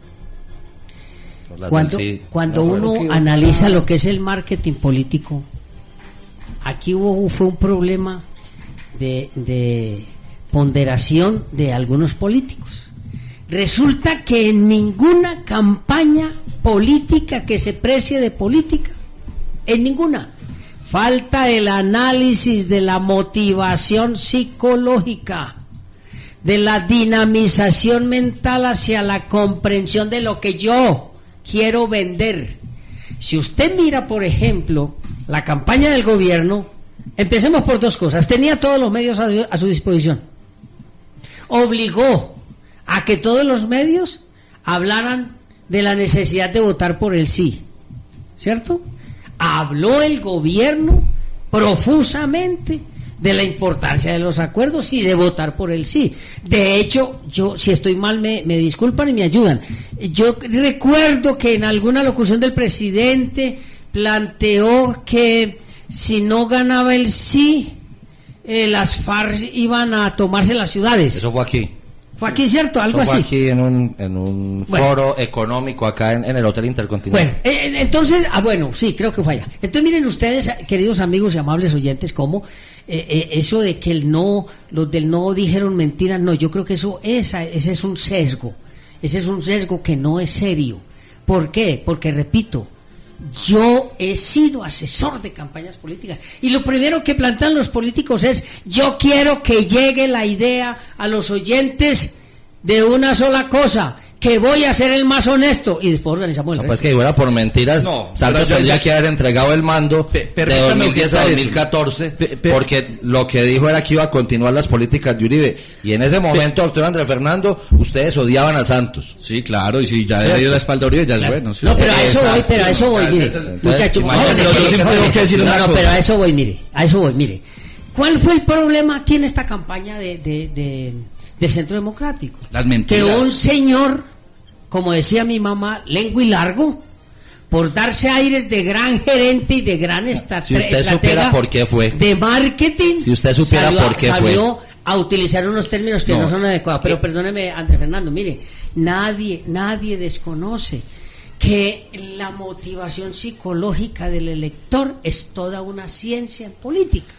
S2: Cuando uno analiza lo que es el marketing político, aquí fue un problema de ponderación de algunos políticos. Resulta que en ninguna campaña política que se precie de política, en ninguna, falta el análisis de la motivación psicológica, de la dinamización mental hacia la comprensión de lo que yo quiero vender. Si usted mira, por ejemplo, la campaña del gobierno, empecemos por 2 cosas. Tenía todos los medios a su disposición. Obligó a que todos los medios hablaran de la necesidad de votar por el sí, ¿cierto? Habló el gobierno profusamente de la importancia de los acuerdos y de votar por el sí. De hecho, yo, si estoy mal, me disculpan y me ayudan. Yo recuerdo que en alguna locución del presidente planteó que si no ganaba el sí, las FARC iban a tomarse las ciudades.
S5: Eso fue aquí.
S2: Fue aquí, ¿cierto? Algo
S5: así.
S2: Fue
S5: aquí en un foro económico acá en el Hotel Intercontinental.
S2: Bueno, entonces, bueno, sí, creo que fue allá. Entonces miren ustedes, queridos amigos y amables oyentes, cómo eso de que los del no dijeron mentiras, no, yo creo que ese es un sesgo. Ese es un sesgo que no es serio. ¿Por qué? Porque, repito, yo he sido asesor de campañas políticas y lo primero que plantean los políticos es: yo quiero que llegue la idea a los oyentes de una sola cosa, que voy a ser el más honesto, y después organizamos el resto.
S5: Pues que fuera por mentiras, Santos tendría que haber entregado el mando de 2010 a 2014, porque lo que dijo era que iba a continuar las políticas de Uribe, y en ese momento, doctor Andrés Fernando, ustedes odiaban a Santos.
S4: Sí, claro, y si ya le dio la espalda a Uribe, ya es bueno. Sí.
S2: No, pero a eso voy, mire, muchachos, pero a eso voy, mire. ¿Cuál fue el problema aquí en esta campaña de del Centro Democrático.
S4: Las mentiras.
S2: Que un señor, como decía mi mamá, lengua y largo, por darse aires de gran gerente y de gran
S5: Si usted supiera por qué fue.
S2: De marketing.
S5: Si usted supiera por qué fue.
S2: Salió a utilizar unos términos que no son adecuados. Pero perdóneme, Andrés Fernando, mire, nadie desconoce que la motivación psicológica del elector es toda una ciencia en política.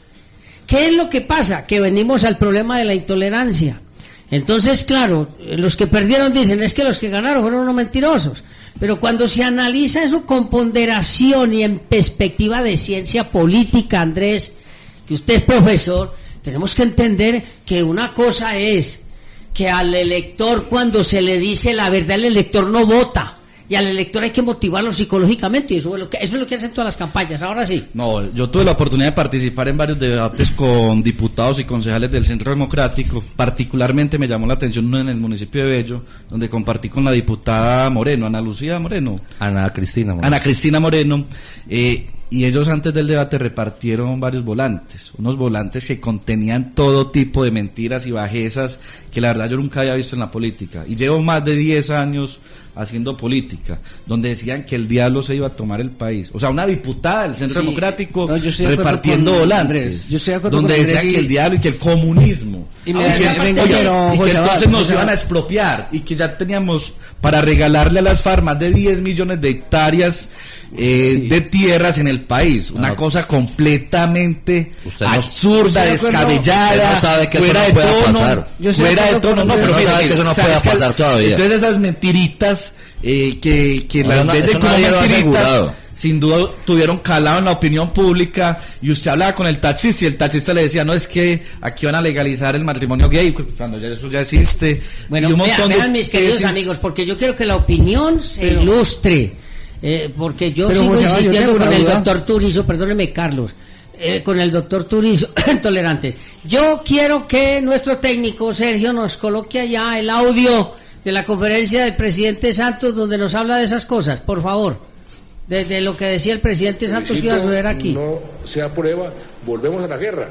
S2: ¿Qué es lo que pasa? Que venimos al problema de la intolerancia. Entonces, claro, los que perdieron dicen, es que los que ganaron fueron unos mentirosos. Pero cuando se analiza eso con ponderación y en perspectiva de ciencia política, Andrés, que usted es profesor, tenemos que entender que una cosa es que al elector, cuando se le dice la verdad, el elector no vota. Y al elector hay que motivarlo psicológicamente, y eso es lo que hacen todas las campañas. Ahora sí.
S4: No, yo tuve la oportunidad de participar en varios debates con diputados y concejales del Centro Democrático. Particularmente me llamó la atención uno en el municipio de Bello, donde compartí con la diputada Moreno, Ana Cristina Moreno. Y ellos antes del debate repartieron varios volantes, unos volantes que contenían todo tipo de mentiras y bajezas que la verdad yo nunca había visto en la política. Y llevo más de 10 años haciendo política, donde decían que el diablo se iba a tomar el país. O sea, una diputada del Centro Democrático repartiendo volantes, donde decían que el diablo y que el comunismo, y que entonces nos iban a expropiar, y que ya teníamos para regalarle a las FARC más de 10 millones de hectáreas de tierras en el país. Una cosa completamente absurda, descabellada,
S5: no sabe que fuera eso no puede pasar.
S4: Fuera de tono, no, pero
S5: sabe que eso no puede pasar todavía.
S4: Entonces esas mentiritas que las venden como mentiritas, sin duda tuvieron calado en la opinión pública. Y usted hablaba con el taxista y el taxista le decía, no, es que aquí van a legalizar el matrimonio gay, cuando ya eso ya existe.
S2: Bueno, vean mis queridos amigos, porque yo quiero que la opinión se ilustre. Porque yo sigo insistiendo con el doctor Turizo, perdóneme Carlos, con el doctor Turizo, tolerantes. Yo quiero que nuestro técnico Sergio nos coloque allá el audio de la conferencia del presidente Santos, donde nos habla de esas cosas, por favor, de lo que decía el presidente Santos que iba a suceder aquí.
S7: No se aprueba, volvemos a la guerra.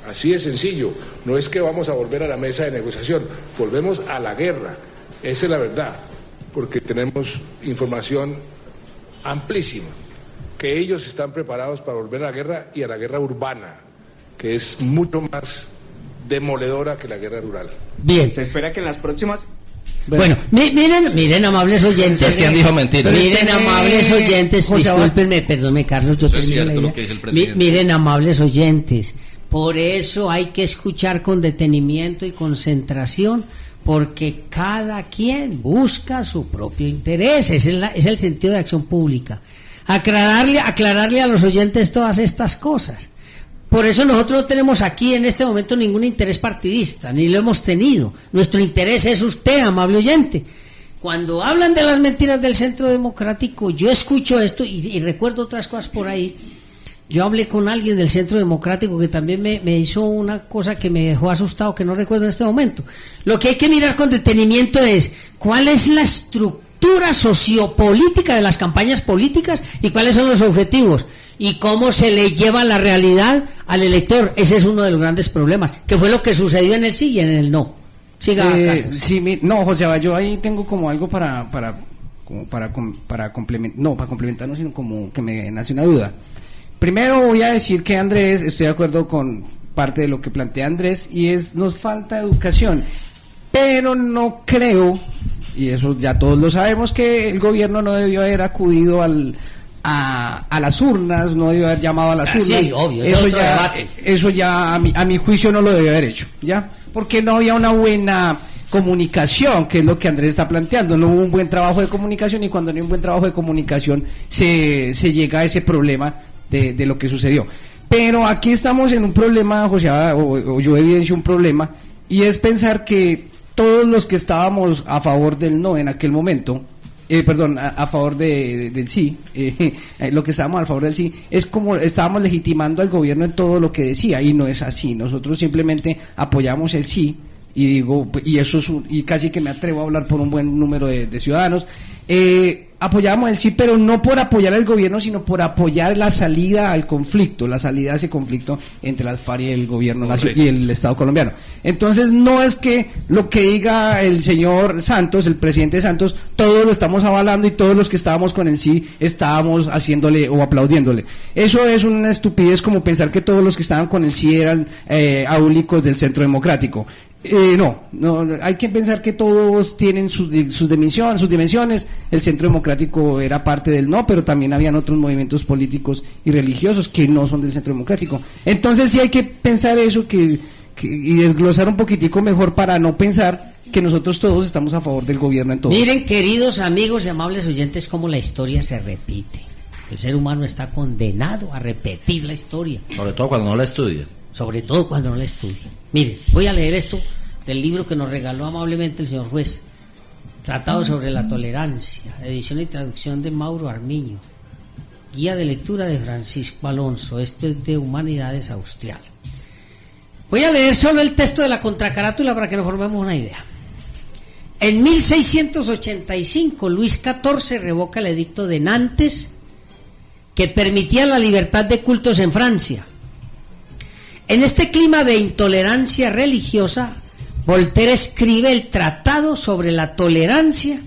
S7: Así de sencillo. No es que vamos a volver a la mesa de negociación, volvemos a la guerra. Esa es la verdad, porque tenemos información amplísima, que ellos están preparados para volver a la guerra, y a la guerra urbana, que es mucho más demoledora que la guerra rural.
S2: Bien.
S8: Se espera que en las próximas...
S2: Bueno, miren amables oyentes.
S5: ¿Quién dijo mentiras?
S2: Miren amables oyentes, discúlpenme, perdóneme Carlos, yo
S4: es cierto lo que dice el presidente.
S2: Miren amables oyentes, por eso hay que escuchar con detenimiento y concentración, porque cada quien busca su propio interés. Es el sentido de acción pública. Aclararle a los oyentes todas estas cosas. Por eso nosotros no tenemos aquí en este momento ningún interés partidista, ni lo hemos tenido. Nuestro interés es usted, amable oyente. Cuando hablan de las mentiras del Centro Democrático, yo escucho esto y recuerdo otras cosas por ahí. Yo hablé con alguien del Centro Democrático que también me hizo una cosa que me dejó asustado, que no recuerdo en este momento. Lo que hay que mirar con detenimiento es cuál es la estructura sociopolítica de las campañas políticas y cuáles son los objetivos y cómo se le lleva la realidad al elector. Ese es uno de los grandes problemas, que fue lo que sucedió en el sí y en el no. Siga,
S6: no, José, yo ahí tengo como algo para complementar, no para complementar, no, sino como que me nace una duda. Primero voy a decir que Andrés, estoy de acuerdo con parte de lo que plantea Andrés, y nos falta educación, pero no creo, y eso ya todos lo sabemos, que el gobierno no debió haber acudido a las urnas, no debió haber llamado a las urnas.
S2: Sí, obvio,
S6: eso ya a mi juicio no lo debió haber hecho, ¿ya? Porque no había una buena comunicación, que es lo que Andrés está planteando. No hubo un buen trabajo de comunicación, y cuando no hay un buen trabajo de comunicación se llega a ese problema de lo que sucedió. Pero aquí estamos en un problema, José, o yo evidencio un problema, y es pensar que todos los que estábamos a favor del no en aquel momento, a favor del sí, lo que estábamos a favor del sí, es como estábamos legitimando al gobierno en todo lo que decía, y no es así. Nosotros simplemente apoyamos el sí, y digo, y eso es y casi que me atrevo a hablar por un buen número de ciudadanos, apoyábamos el sí, pero no por apoyar al gobierno, sino por apoyar la salida al conflicto, la salida a ese conflicto entre las FARC y el gobierno nacional y el Estado colombiano. Entonces no es que lo que diga el señor Santos, el presidente Santos, todos lo estamos avalando y todos los que estábamos con el sí estábamos haciéndole o aplaudiéndole. Eso es una estupidez, como pensar que todos los que estaban con el sí eran áulicos del Centro Democrático. No, hay que pensar que todos tienen sus dimensiones. El Centro Democrático era parte del no, pero también habían otros movimientos políticos y religiosos que no son del Centro Democrático. Entonces sí hay que pensar eso y desglosar un poquitico mejor para no pensar que nosotros todos estamos a favor del gobierno en todo.
S2: Miren, queridos amigos y amables oyentes, cómo la historia se repite. El ser humano está condenado a repetir la historia.
S5: Sobre todo cuando no la estudia.
S2: Sobre todo cuando no la estudia. Miren, voy a leer esto del libro que nos regaló amablemente el señor juez, Tratado sobre la Tolerancia, edición y traducción de Mauro Armiño, guía de lectura de Francisco Alonso. Esto es de Humanidades Austral. Voy a leer solo el texto de la contracarátula para que nos formemos una idea. En 1685 Luis XIV revoca el edicto de Nantes, que permitía la libertad de cultos en Francia. En este clima de intolerancia religiosa, Voltaire escribe el Tratado sobre la Tolerancia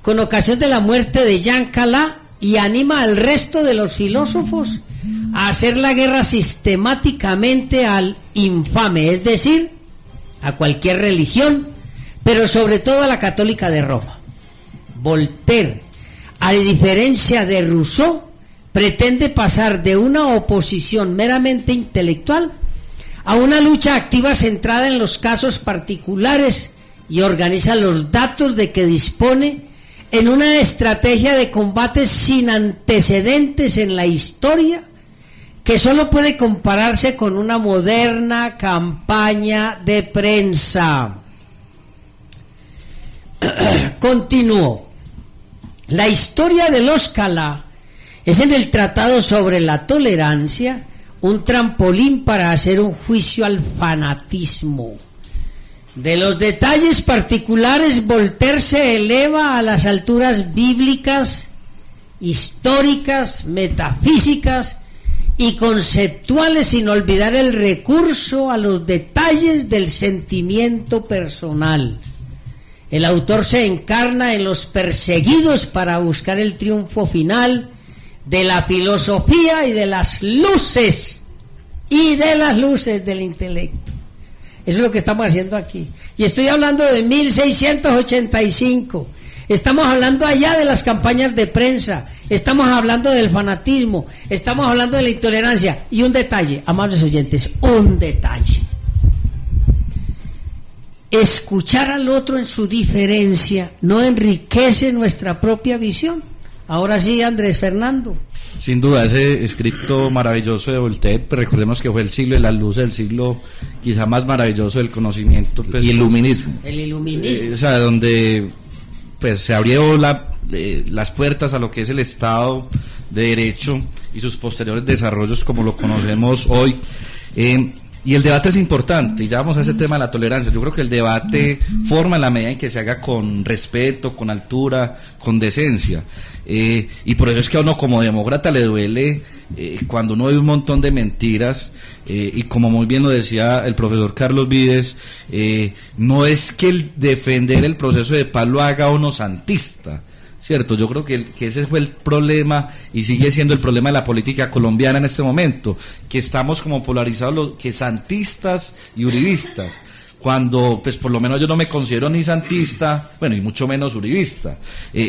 S2: con ocasión de la muerte de Jean Calas y anima al resto de los filósofos a hacer la guerra sistemáticamente al infame, es decir, a cualquier religión, pero sobre todo a la católica de Roma. Voltaire, a diferencia de Rousseau, pretende pasar de una oposición meramente intelectual a una lucha activa centrada en los casos particulares y organiza los datos de que dispone en una estrategia de combate sin antecedentes en la historia, que solo puede compararse con una moderna campaña de prensa. Continúo. La historia de los Calas es, en el Tratado sobre la Tolerancia, un trampolín para hacer un juicio al fanatismo. De los detalles particulares, Voltaire se eleva a las alturas bíblicas, históricas, metafísicas y conceptuales, sin olvidar el recurso a los detalles del sentimiento personal. El autor se encarna en los perseguidos para buscar el triunfo final de la filosofía y de las luces del intelecto. Eso es lo que estamos haciendo aquí. Y estoy hablando de 1685. Estamos hablando allá de las campañas de prensa. Estamos hablando del fanatismo. Estamos hablando de la intolerancia. Y un detalle, amables oyentes, un detalle. Escuchar al otro en su diferencia no enriquece nuestra propia visión. Ahora sí, Andrés Fernando.
S4: Sin duda, ese escrito maravilloso de Voltaire, pues recordemos que fue el siglo de las luces, el siglo quizá más maravilloso del conocimiento. Pues,
S5: iluminismo.
S2: El iluminismo.
S4: O sea, donde pues se abrió las puertas a lo que es el Estado de Derecho y sus posteriores desarrollos como lo conocemos hoy. Y el debate es importante, y ya vamos a ese tema de la tolerancia. Yo creo que el debate forma en la medida en que se haga con respeto, con altura, con decencia. Y por eso es que a uno como demócrata le duele cuando uno ve un montón de mentiras, y como muy bien lo decía el profesor Carlos Vides, no es que el defender el proceso de paz lo haga uno santista, ¿cierto? Yo creo que ese fue el problema y sigue siendo el problema de la política colombiana en este momento, que estamos como polarizados, que santistas y uribistas, cuando pues por lo menos yo no me considero ni santista, bueno, y mucho menos uribista.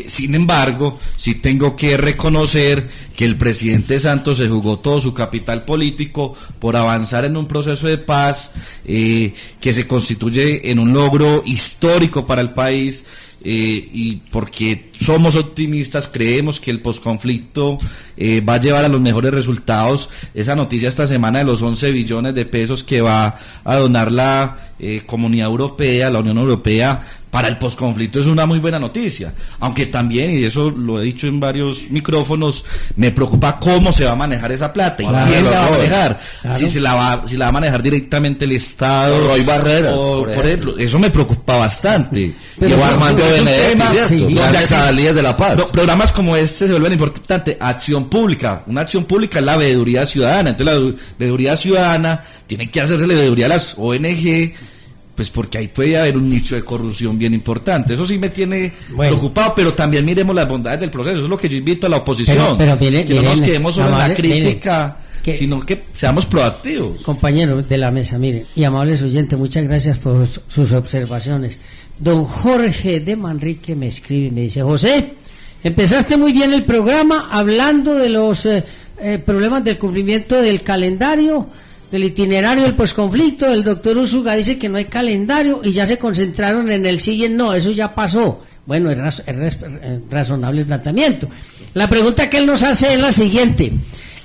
S4: Sin embargo, sí tengo que reconocer que el presidente Santos se jugó todo su capital político por avanzar en un proceso de paz que se constituye en un logro histórico para el país. Y porque somos optimistas, creemos que el posconflicto va a llevar a los mejores resultados. Esa noticia esta semana de los 11 billones de pesos que va a donar la Comunidad Europea, la Unión Europea, para el posconflicto es una muy buena noticia. Aunque también, y eso lo he dicho en varios micrófonos, me preocupa cómo se va a manejar esa plata y quién la va a manejar. Claro. Si la va a manejar directamente el Estado.
S5: Roy Barreras,
S4: por ejemplo. Eso me preocupa bastante.
S5: Pero Armando Benedetti, ¿cierto? Grandes adalías de la paz.
S4: Programas como este se vuelven importantes. Acción pública. Una acción pública es la veeduría ciudadana. Entonces la veeduría ciudadana tiene que hacerse la veeduría a las ONG, pues porque ahí puede haber un nicho de corrupción bien importante. Eso sí me tiene preocupado, pero también miremos las bondades del proceso. Eso es lo que yo invito a la oposición.
S2: Pero
S4: que no nos quedemos solo en la crítica, sino que seamos proactivos.
S2: Compañeros de la mesa, miren, y amables oyentes, muchas gracias por sus observaciones. Don Jorge de Manrique me escribe y me dice: José, empezaste muy bien el programa hablando de los problemas del cumplimiento del calendario, del itinerario del posconflicto. El doctor Usuga dice que no hay calendario y ya se concentraron en el siguiente. No, eso ya pasó. Bueno, es razonable el planteamiento. La pregunta que él nos hace es la siguiente: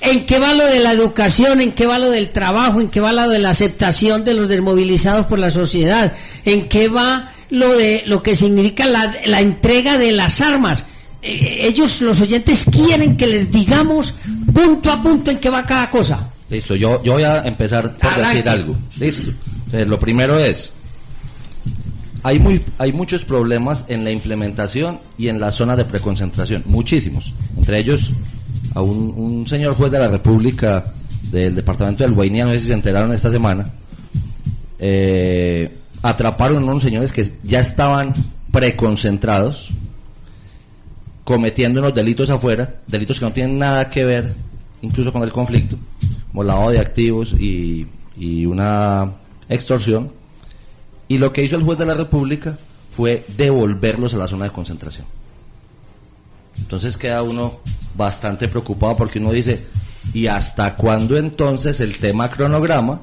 S2: ¿en qué va lo de la educación? ¿En qué va lo del trabajo? ¿En qué va lo de la aceptación de los desmovilizados por la sociedad? ¿En qué va lo de lo que significa la entrega de las armas? Ellos, los oyentes, quieren que les digamos punto a punto en qué va cada cosa.
S5: Listo, yo voy a empezar por decir algo. Listo. Entonces, lo primero es, hay muchos problemas en la implementación y en la zona de preconcentración, muchísimos. Entre ellos, a un señor juez de la República del departamento del Guainía, no sé si se enteraron esta semana, atraparon a unos señores que ya estaban preconcentrados, cometiendo unos delitos afuera, delitos que no tienen nada que ver incluso con el conflicto, como lavado de activos y una extorsión, y lo que hizo el juez de la República fue devolverlos a la zona de concentración. Entonces queda uno bastante preocupado, porque uno dice, ¿y hasta cuándo entonces el tema cronograma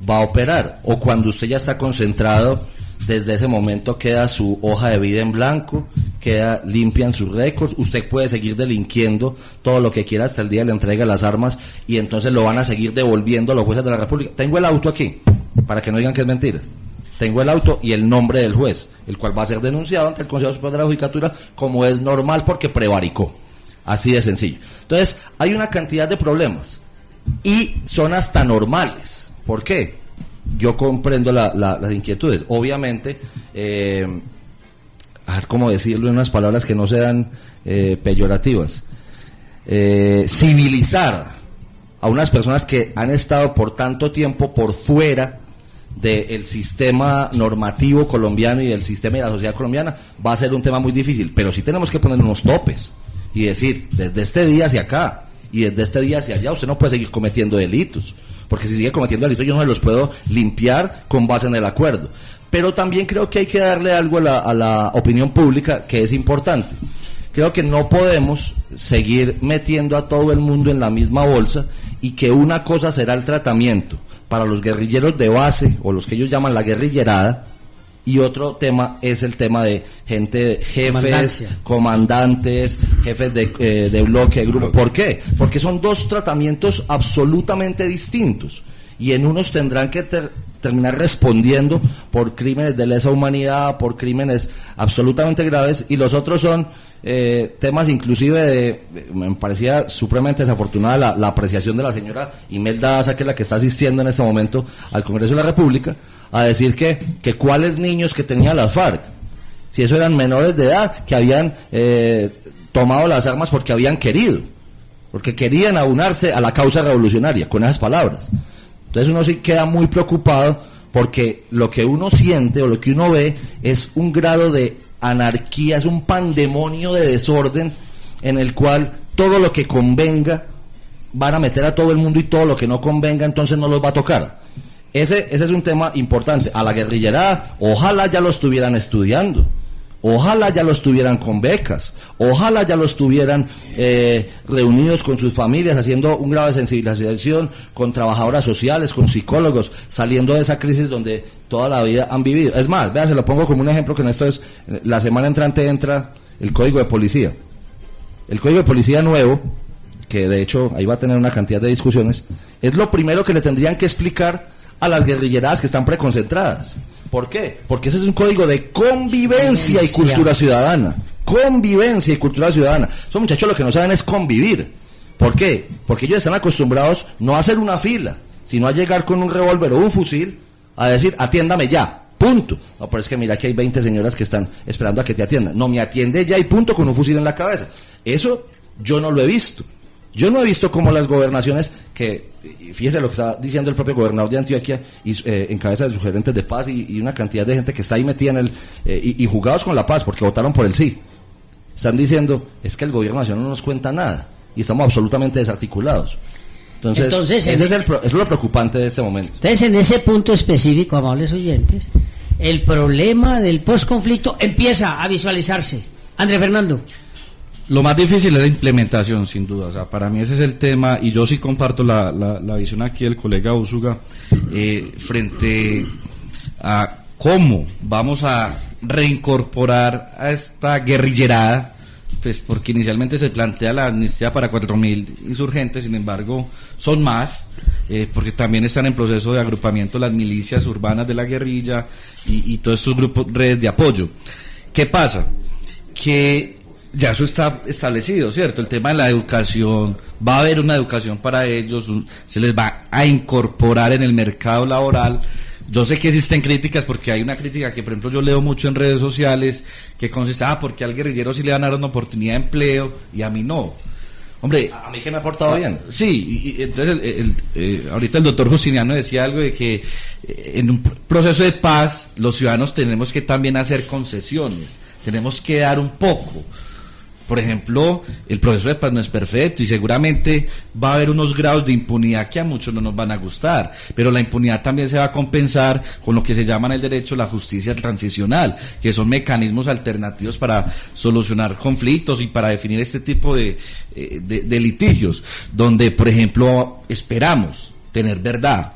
S5: va a operar? O cuando usted ya está concentrado, desde ese momento queda su hoja de vida en blanco, limpian sus récords, usted puede seguir delinquiendo todo lo que quiera hasta el día de la entrega de las armas, y entonces lo van a seguir devolviendo a los jueces de la República. Tengo el auto aquí, para que no digan que es mentiras. Tengo el auto y el nombre del juez, el cual va a ser denunciado ante el Consejo Superior de la Judicatura, como es normal, porque prevaricó. Así de sencillo. Entonces, hay una cantidad de problemas, y son hasta normales. ¿Por qué? Yo comprendo las inquietudes. Obviamente, a ver cómo decirlo en unas palabras que no sean peyorativas. Civilizar a unas personas que han estado por tanto tiempo por fuera del sistema normativo colombiano y del sistema de la sociedad colombiana va a ser un tema muy difícil, pero sí tenemos que poner unos topes y decir, desde este día hacia acá y desde este día hacia allá usted no puede seguir cometiendo delitos, porque si sigue cometiendo delitos yo no se los puedo limpiar con base en el acuerdo. Pero también creo que hay que darle algo a la opinión pública que es importante. Creo que no podemos seguir metiendo a todo el mundo en la misma bolsa, y que una cosa será el tratamiento para los guerrilleros de base, o los que ellos llaman la guerrillerada, y otro tema es el tema de gente, jefes, comandantes, jefes de bloque, de grupo. ¿Por qué? Porque son dos tratamientos absolutamente distintos, y en unos tendrán que terminar respondiendo por crímenes de lesa humanidad, por crímenes absolutamente graves, y los otros son temas inclusive me parecía supremamente desafortunada la apreciación de la señora Imelda Daza, que es la que está asistiendo en este momento al Congreso de la República, a decir que cuáles niños que tenía las FARC, si eso eran menores de edad que habían tomado las armas porque habían querido, porque querían aunarse a la causa revolucionaria, con esas palabras. Entonces uno sí queda muy preocupado, porque lo que uno siente o lo que uno ve es un grado de anarquía, es un pandemonio de desorden en el cual todo lo que convenga van a meter a todo el mundo, y todo lo que no convenga entonces no los va a tocar. Ese es un tema importante. A la guerrillerada, ojalá ya lo estuvieran estudiando, ojalá ya lo estuvieran con becas, ojalá ya lo estuvieran reunidos con sus familias, haciendo un grado de sensibilización con trabajadoras sociales, con psicólogos, saliendo de esa crisis donde toda la vida han vivido. Es más, vea, se lo pongo como un ejemplo, que en esto es, la semana entrante entra el Código de Policía. El Código de Policía nuevo, que de hecho ahí va a tener una cantidad de discusiones, es lo primero que le tendrían que explicar a las guerrilleradas que están preconcentradas. ¿Por qué? Porque ese es un código de convivencia y cultura ciudadana. Convivencia y cultura ciudadana. Esos muchachos lo que no saben es convivir. ¿Por qué? Porque ellos están acostumbrados no a hacer una fila, sino a llegar con un revólver o un fusil a decir, atiéndame ya, punto. No, pero es que mira que hay 20 señoras que están esperando a que te atiendan. No, me atiende ya y punto, con un fusil en la cabeza. Eso yo no lo he visto. Yo no he visto cómo las gobernaciones, que fíjese lo que está diciendo el propio gobernador de Antioquia y en cabeza de sus gerentes de paz y una cantidad de gente que está ahí metida en el y jugados con la paz porque votaron por el sí. Están diciendo, es que el gobierno nacional no nos cuenta nada y estamos absolutamente desarticulados. Entonces eso es lo preocupante de este momento.
S2: Entonces, en ese punto específico, amables oyentes, el problema del posconflicto empieza a visualizarse. Andrés Fernando.
S4: Lo más difícil es la implementación, sin duda. O sea, para mí ese es el tema, y yo sí comparto la visión aquí del colega Úsuga frente a cómo vamos a reincorporar a esta guerrillerada, pues porque inicialmente se plantea la amnistía para 4.000 insurgentes, sin embargo son más, porque también están en proceso de agrupamiento las milicias urbanas de la guerrilla y todos estos grupos, redes de apoyo. ¿Qué pasa? Que ya eso está establecido, ¿cierto? El tema de la educación, va a haber una educación para ellos, se les va a incorporar en el mercado laboral. Yo sé que existen críticas, porque hay una crítica que, por ejemplo, yo leo mucho en redes sociales, que consiste, porque al guerrillero sí le van a dar una oportunidad de empleo y a mí no. Hombre,
S5: a mí que me ha portado bien.
S4: Sí, y entonces ahorita el doctor Justiniano decía algo de que en un proceso de paz los ciudadanos tenemos que también hacer concesiones, tenemos que dar un poco. Por ejemplo, el proceso de paz no es perfecto y seguramente va a haber unos grados de impunidad que a muchos no nos van a gustar, pero la impunidad también se va a compensar con lo que se llama en el derecho la justicia transicional, que son mecanismos alternativos para solucionar conflictos y para definir este tipo de litigios, donde, por ejemplo, esperamos tener verdad,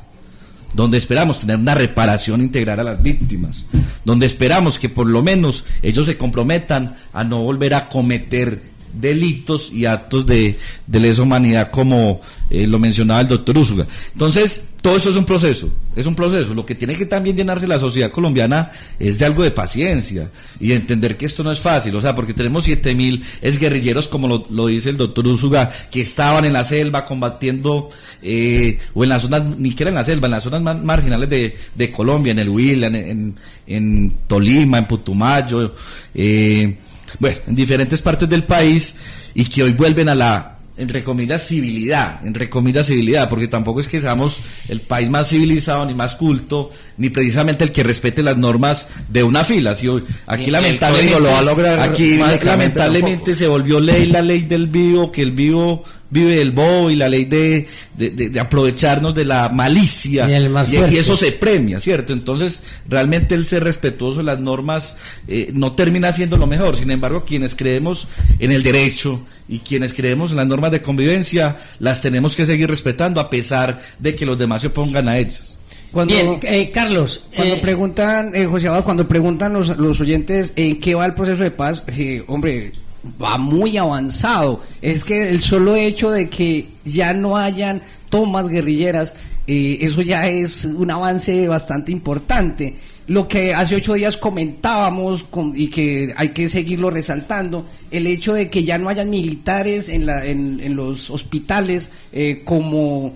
S4: donde esperamos tener una reparación integral a las víctimas, donde esperamos que por lo menos ellos se comprometan a no volver a cometer delitos y actos de lesa humanidad, como lo mencionaba el doctor Úsuga. Entonces, todo eso es un proceso. Lo que tiene que también llenarse la sociedad colombiana es de algo de paciencia y de entender que esto no es fácil, o sea, porque tenemos 7.000 exguerrilleros, como lo dice el doctor Úsuga, que estaban en la selva combatiendo, o en las zonas, ni siquiera en la selva, en las zonas más marginales de Colombia, en el Huila, en Tolima, en Putumayo, bueno, en diferentes partes del país, y que hoy vuelven a la, entre comillas, civilidad, porque tampoco es que seamos el país más civilizado, ni más culto, ni precisamente el que respete las normas de una fila. Si hoy, aquí lamentablemente,
S5: lo va a lograr,
S4: aquí lamentablemente se volvió ley la ley del vivo, que el vivo vive del bobo, y la ley de aprovecharnos de la malicia, y eso se premia, ¿cierto? Entonces, realmente el ser respetuoso de las normas no termina siendo lo mejor. Sin embargo, quienes creemos en el derecho y quienes creemos en las normas de convivencia, las tenemos que seguir respetando a pesar de que los demás se opongan a ellas.
S2: Bien, Carlos,
S6: cuando preguntan, José Abad, cuando preguntan los oyentes en qué va el proceso de paz, hombre, va muy avanzado. Es que el solo hecho de que ya no hayan tomas guerrilleras, eso ya es un avance bastante importante. Lo que hace 8 días comentábamos y que hay que seguirlo resaltando, el hecho de que ya no hayan militares en los hospitales como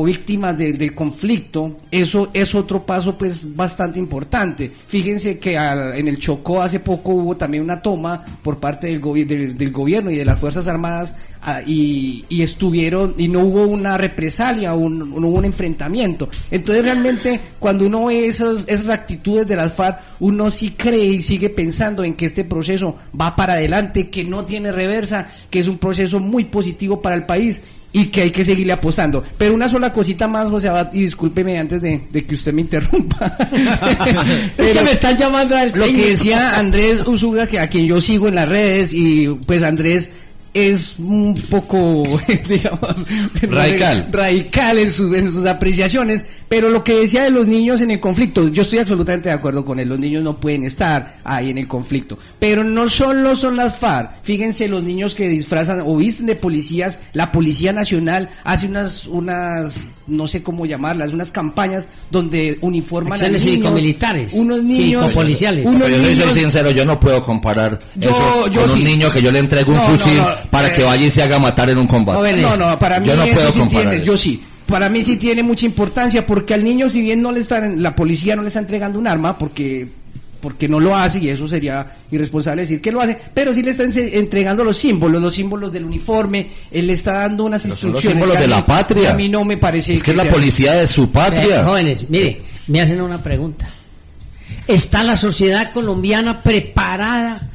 S6: víctimas del conflicto, eso es otro paso pues bastante importante. Fíjense que en el Chocó hace poco hubo también una toma por parte del gobierno y de las Fuerzas Armadas, y estuvieron, y no hubo una represalia, no hubo un enfrentamiento. Entonces realmente cuando uno ve esas actitudes de las FARC, uno sí cree y sigue pensando en que este proceso va para adelante, que no tiene reversa, que es un proceso muy positivo para el país y que hay que seguirle apostando. Pero una sola cosita más, José Abad, y discúlpeme antes de que usted me interrumpa.
S2: Es que me están llamando al
S6: técnico. Lo que decía Andrés Úsuga, que a quien yo sigo en las redes, y pues Andrés es un poco, digamos, radical en sus apreciaciones, pero lo que decía de los niños en el conflicto, yo estoy absolutamente de acuerdo con él, los niños no pueden estar ahí en el conflicto, pero no solo son las FARC, fíjense los niños que disfrazan o visten de policías, la Policía Nacional hace unas no sé cómo llamarlas, unas campañas donde uniforman a niños,
S2: militares,
S6: unos niños
S2: policiales.
S5: Pero yo soy sincero, yo no puedo comparar eso con un niño que yo le entrego un fusil para que vaya y se haga matar en un combate.
S6: Para mí
S5: yo no puedo
S6: eso sí tiene,
S5: eso.
S6: yo sí. Para mí sí tiene mucha importancia porque al niño, si bien la policía no le está entregando un arma porque no lo hace, y eso sería irresponsable decir que lo hace, pero sí le está entregando los símbolos del uniforme, él le está dando unas instrucciones.
S5: Son los símbolos de la patria.
S6: A mí no me parece
S5: que es la policía de su patria.
S2: Jóvenes, mire, me hacen una pregunta. ¿Está la sociedad colombiana preparada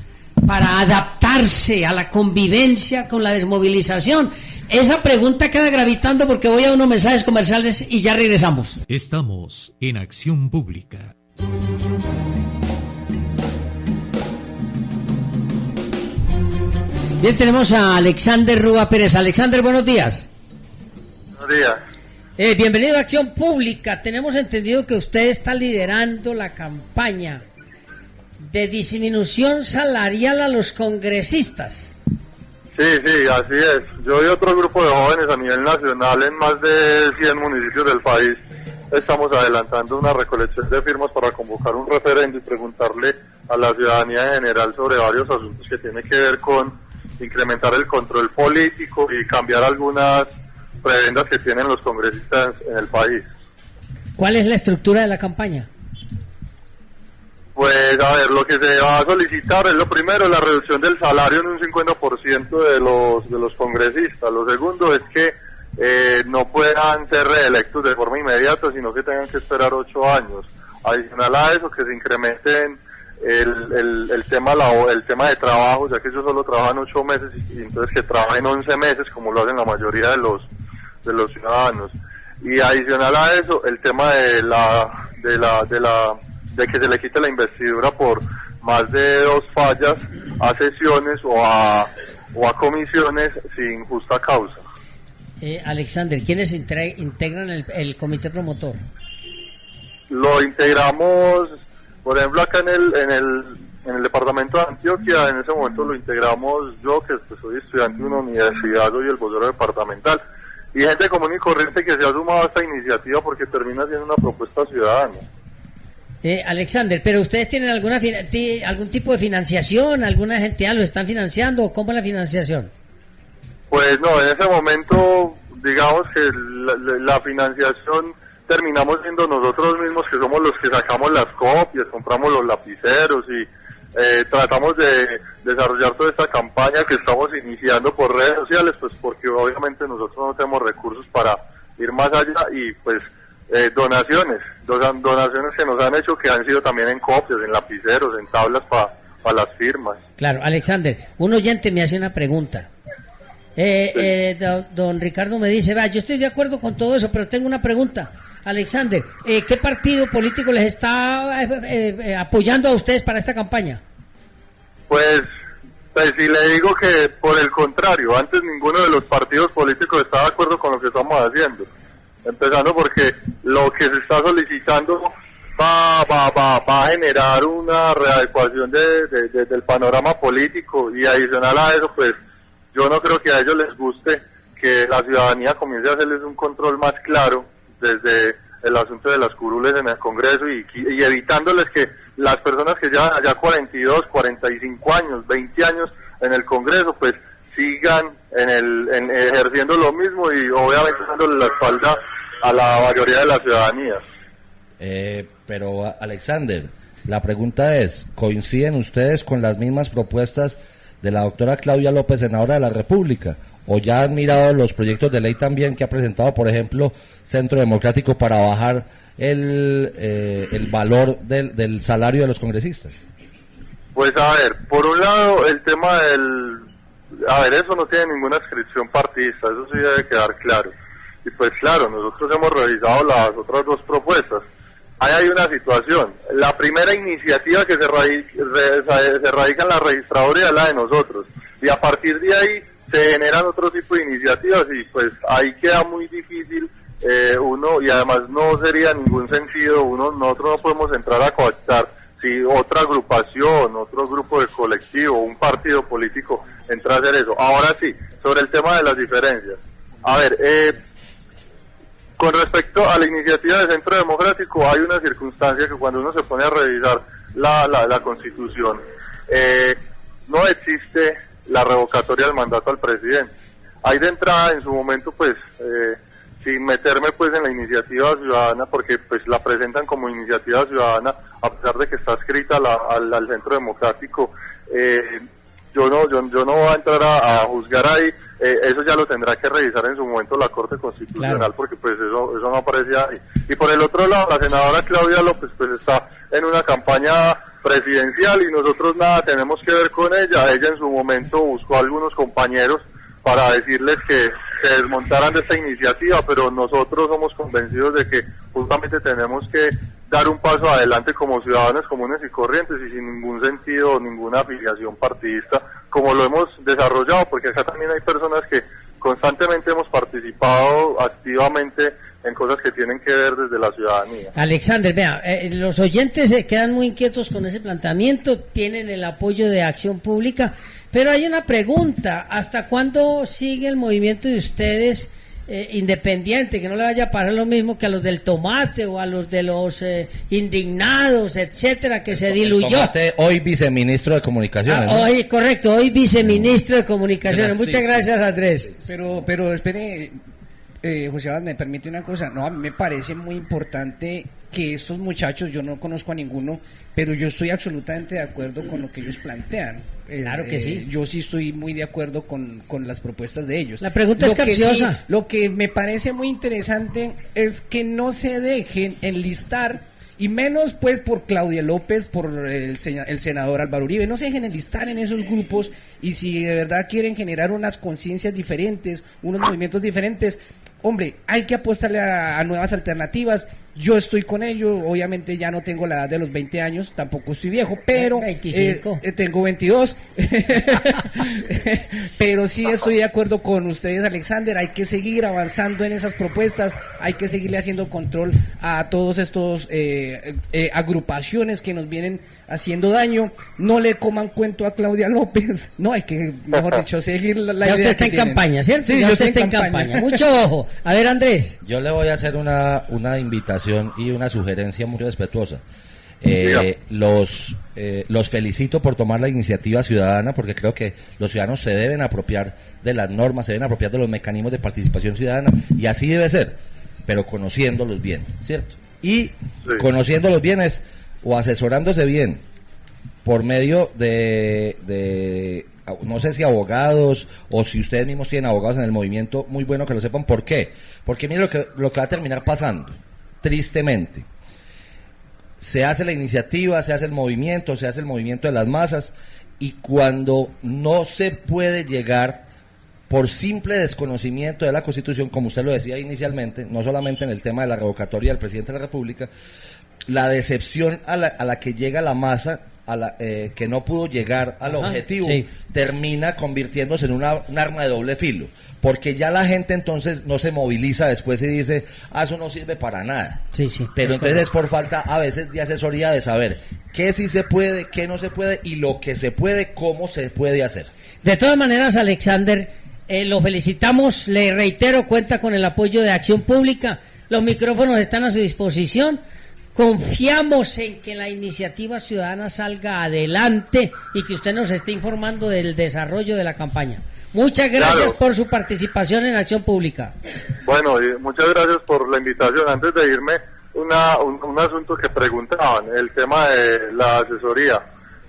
S2: para adaptarse a la convivencia con la desmovilización? Esa pregunta queda gravitando porque voy a unos mensajes comerciales y ya regresamos.
S1: Estamos en Acción Pública.
S2: Bien, tenemos a Alexander Rúa Pérez. Alexander, buenos días.
S8: Buenos días.
S2: Bienvenido a Acción Pública. Tenemos entendido que usted está liderando la campaña de disminución salarial a los congresistas.
S8: Sí, así es. Yo y otro grupo de jóvenes a nivel nacional en más de 100 municipios del país estamos adelantando una recolección de firmas para convocar un referendo y preguntarle a la ciudadanía en general sobre varios asuntos que tienen que ver con incrementar el control político y cambiar algunas prebendas que tienen los congresistas en el país.
S2: ¿Cuál es la estructura de la campaña?
S8: Pues a ver, lo que se va a solicitar es lo primero, la reducción del salario en un 50% de los congresistas. Lo segundo es que no puedan ser reelectos de forma inmediata, sino que tengan que esperar 8 años. Adicional a eso, que se incrementen el tema de trabajo, ya que ellos solo trabajan 8 meses y entonces que trabajen 11 meses, como lo hacen la mayoría de los ciudadanos. Y adicional a eso, el tema de que se le quite la investidura por más de 2 fallas a sesiones o a comisiones sin justa causa.
S2: Alexander, ¿quiénes integran el comité promotor?
S8: Lo integramos, por ejemplo, acá en el departamento de Antioquia. En ese momento lo integramos yo, que soy estudiante de una universidad, soy el vocero departamental, y gente común y corriente que se ha sumado a esta iniciativa porque termina siendo una propuesta ciudadana.
S2: Alexander, ¿pero ustedes tienen algún tipo de financiación? ¿Alguna entidad lo están financiando? ¿Cómo es la financiación?
S8: Pues no, en ese momento, digamos que la financiación terminamos siendo nosotros mismos, que somos los que sacamos las copias, compramos los lapiceros y tratamos de desarrollar toda esta campaña que estamos iniciando por redes sociales, pues porque obviamente nosotros no tenemos recursos para ir más allá, y pues donaciones que nos han hecho, que han sido también en copias, en lapiceros, en tablas para las firmas.
S2: Claro, Alexander, un oyente me hace una pregunta. Don Ricardo me dice, yo estoy de acuerdo con todo eso, pero tengo una pregunta. Alexander, ¿qué partido político les está apoyando a ustedes para esta campaña?
S8: Pues si le digo que por el contrario, antes ninguno de los partidos políticos está de acuerdo con lo que estamos haciendo. Empezando porque lo que se está solicitando va a generar una readecuación del panorama político, y adicional a eso, pues yo no creo que a ellos les guste que la ciudadanía comience a hacerles un control más claro desde el asunto de las curules en el Congreso y evitándoles que las personas que llevan allá 42, 45 años, 20 años en el Congreso, pues sigan ejerciendo lo mismo y obviamente dándole la espalda a la mayoría de la ciudadanía.
S5: Pero Alexander, la pregunta es, ¿coinciden ustedes con las mismas propuestas de la doctora Claudia López, senadora de la República? ¿O ya han mirado los proyectos de ley también que ha presentado, por ejemplo, Centro Democrático, para bajar el valor del salario de los congresistas?
S8: Pues a ver, por un lado el tema eso no tiene ninguna inscripción partidista, eso sí debe quedar claro. Y pues claro, nosotros hemos revisado las otras 2 propuestas. Ahí hay una situación. La primera iniciativa que se radica en la registraduría es la de nosotros. Y a partir de ahí se generan otro tipo de iniciativas y pues ahí queda muy difícil uno, y además no sería ningún sentido, nosotros no podemos entrar a coactar si otra agrupación, otro grupo de colectivo, un partido político entra a hacer eso. Ahora sí, sobre el tema de las diferencias. A ver, con respecto a la iniciativa de Centro Democrático, hay una circunstancia que cuando uno se pone a revisar la Constitución, no existe la revocatoria del mandato al presidente. Hay de entrada, en su momento, pues, sin meterme pues en la iniciativa ciudadana, porque pues la presentan como iniciativa ciudadana, a pesar de que está escrita al Centro Democrático, yo no voy a entrar a juzgar ahí. Eso ya lo tendrá que revisar en su momento la Corte Constitucional, claro, porque pues eso no aparece ahí. Y por el otro lado, la senadora Claudia López pues está en una campaña presidencial y nosotros nada tenemos que ver con ella. Ella en su momento buscó a algunos compañeros para decirles que se desmontaran de esta iniciativa, pero nosotros somos convencidos de que justamente tenemos que dar un paso adelante como ciudadanos comunes y corrientes y sin ningún sentido o ninguna afiliación partidista, como lo hemos desarrollado, porque acá también hay personas que constantemente hemos participado activamente en cosas que tienen que ver desde la ciudadanía.
S2: Alexander, vea, los oyentes se quedan muy inquietos con ese planteamiento, tienen el apoyo de Acción Pública, pero hay una pregunta: ¿hasta cuándo sigue el movimiento de ustedes independiente, que no le vaya a parar lo mismo que a los del tomate o a los de los indignados, etcétera, que se diluyó?
S5: Tomate, hoy viceministro de Comunicaciones, ¿no?
S2: Hoy, correcto, hoy viceministro de Comunicaciones. Muchas gracias, Andrés.
S6: Pero espere, José Abad, me permite una cosa. No, a mí me parece muy importante que estos muchachos, yo no conozco a ninguno, pero yo estoy absolutamente de acuerdo con lo que ellos plantean.
S2: Claro que sí.
S6: Yo sí estoy muy de acuerdo con las propuestas de ellos.
S2: La pregunta es capciosa.
S6: Sí, lo que me parece muy interesante es que no se dejen enlistar, y menos pues por Claudia López, por el senador Álvaro Uribe, no se dejen enlistar en esos grupos, y si de verdad quieren generar unas conciencias diferentes, unos movimientos diferentes, hombre, hay que apostarle a nuevas alternativas. Yo estoy con ello, obviamente ya no tengo la edad de los 20 años, tampoco estoy viejo, pero
S2: 25.
S6: Tengo 22, pero sí estoy de acuerdo con ustedes, Alexander. Hay que seguir avanzando en esas propuestas, hay que seguirle haciendo control a todos estos agrupaciones que nos vienen haciendo daño. No le coman cuento a Claudia López, no, hay que, mejor dicho, seguir la idea.
S2: Ya usted está en campaña, ¿cierto?
S6: Sí,
S2: ya
S6: yo
S2: usted
S6: estoy
S2: está en campaña. Mucho ojo. A ver, Andrés.
S5: Yo le voy a hacer una invitación y una sugerencia muy respetuosa. Los felicito por tomar la iniciativa ciudadana, porque creo que los ciudadanos se deben apropiar de las normas, se deben apropiar de los mecanismos de participación ciudadana, y así debe ser, pero conociéndolos bien, ¿cierto? Y conociéndolos bien es, o asesorándose bien por medio de no sé si abogados o si ustedes mismos tienen abogados en el movimiento, muy bueno que lo sepan. ¿Por qué? Porque mire lo que va a terminar pasando, tristemente. Se hace la iniciativa, se hace el movimiento de las masas, y cuando no se puede llegar por simple desconocimiento de la Constitución, como usted lo decía inicialmente, no solamente en el tema de la revocatoria del presidente de la República, la decepción a la que llega la masa, que no pudo llegar al objetivo, termina convirtiéndose en un arma de doble filo, porque ya la gente entonces no se moviliza después y dice, eso no sirve para nada. Pero entonces es por falta a veces de asesoría, de saber qué sí se puede, qué no se puede, y lo que se puede, cómo se puede hacer.
S2: De todas maneras, Alexander, lo felicitamos, le reitero, cuenta con el apoyo de Acción Pública, los micrófonos están a su disposición. Confiamos en que la iniciativa ciudadana salga adelante y que usted nos esté informando del desarrollo de la campaña. Muchas gracias por su participación en Acción Pública.
S8: Bueno, muchas gracias por la invitación. Antes de irme, un asunto que preguntaban, el tema de la asesoría.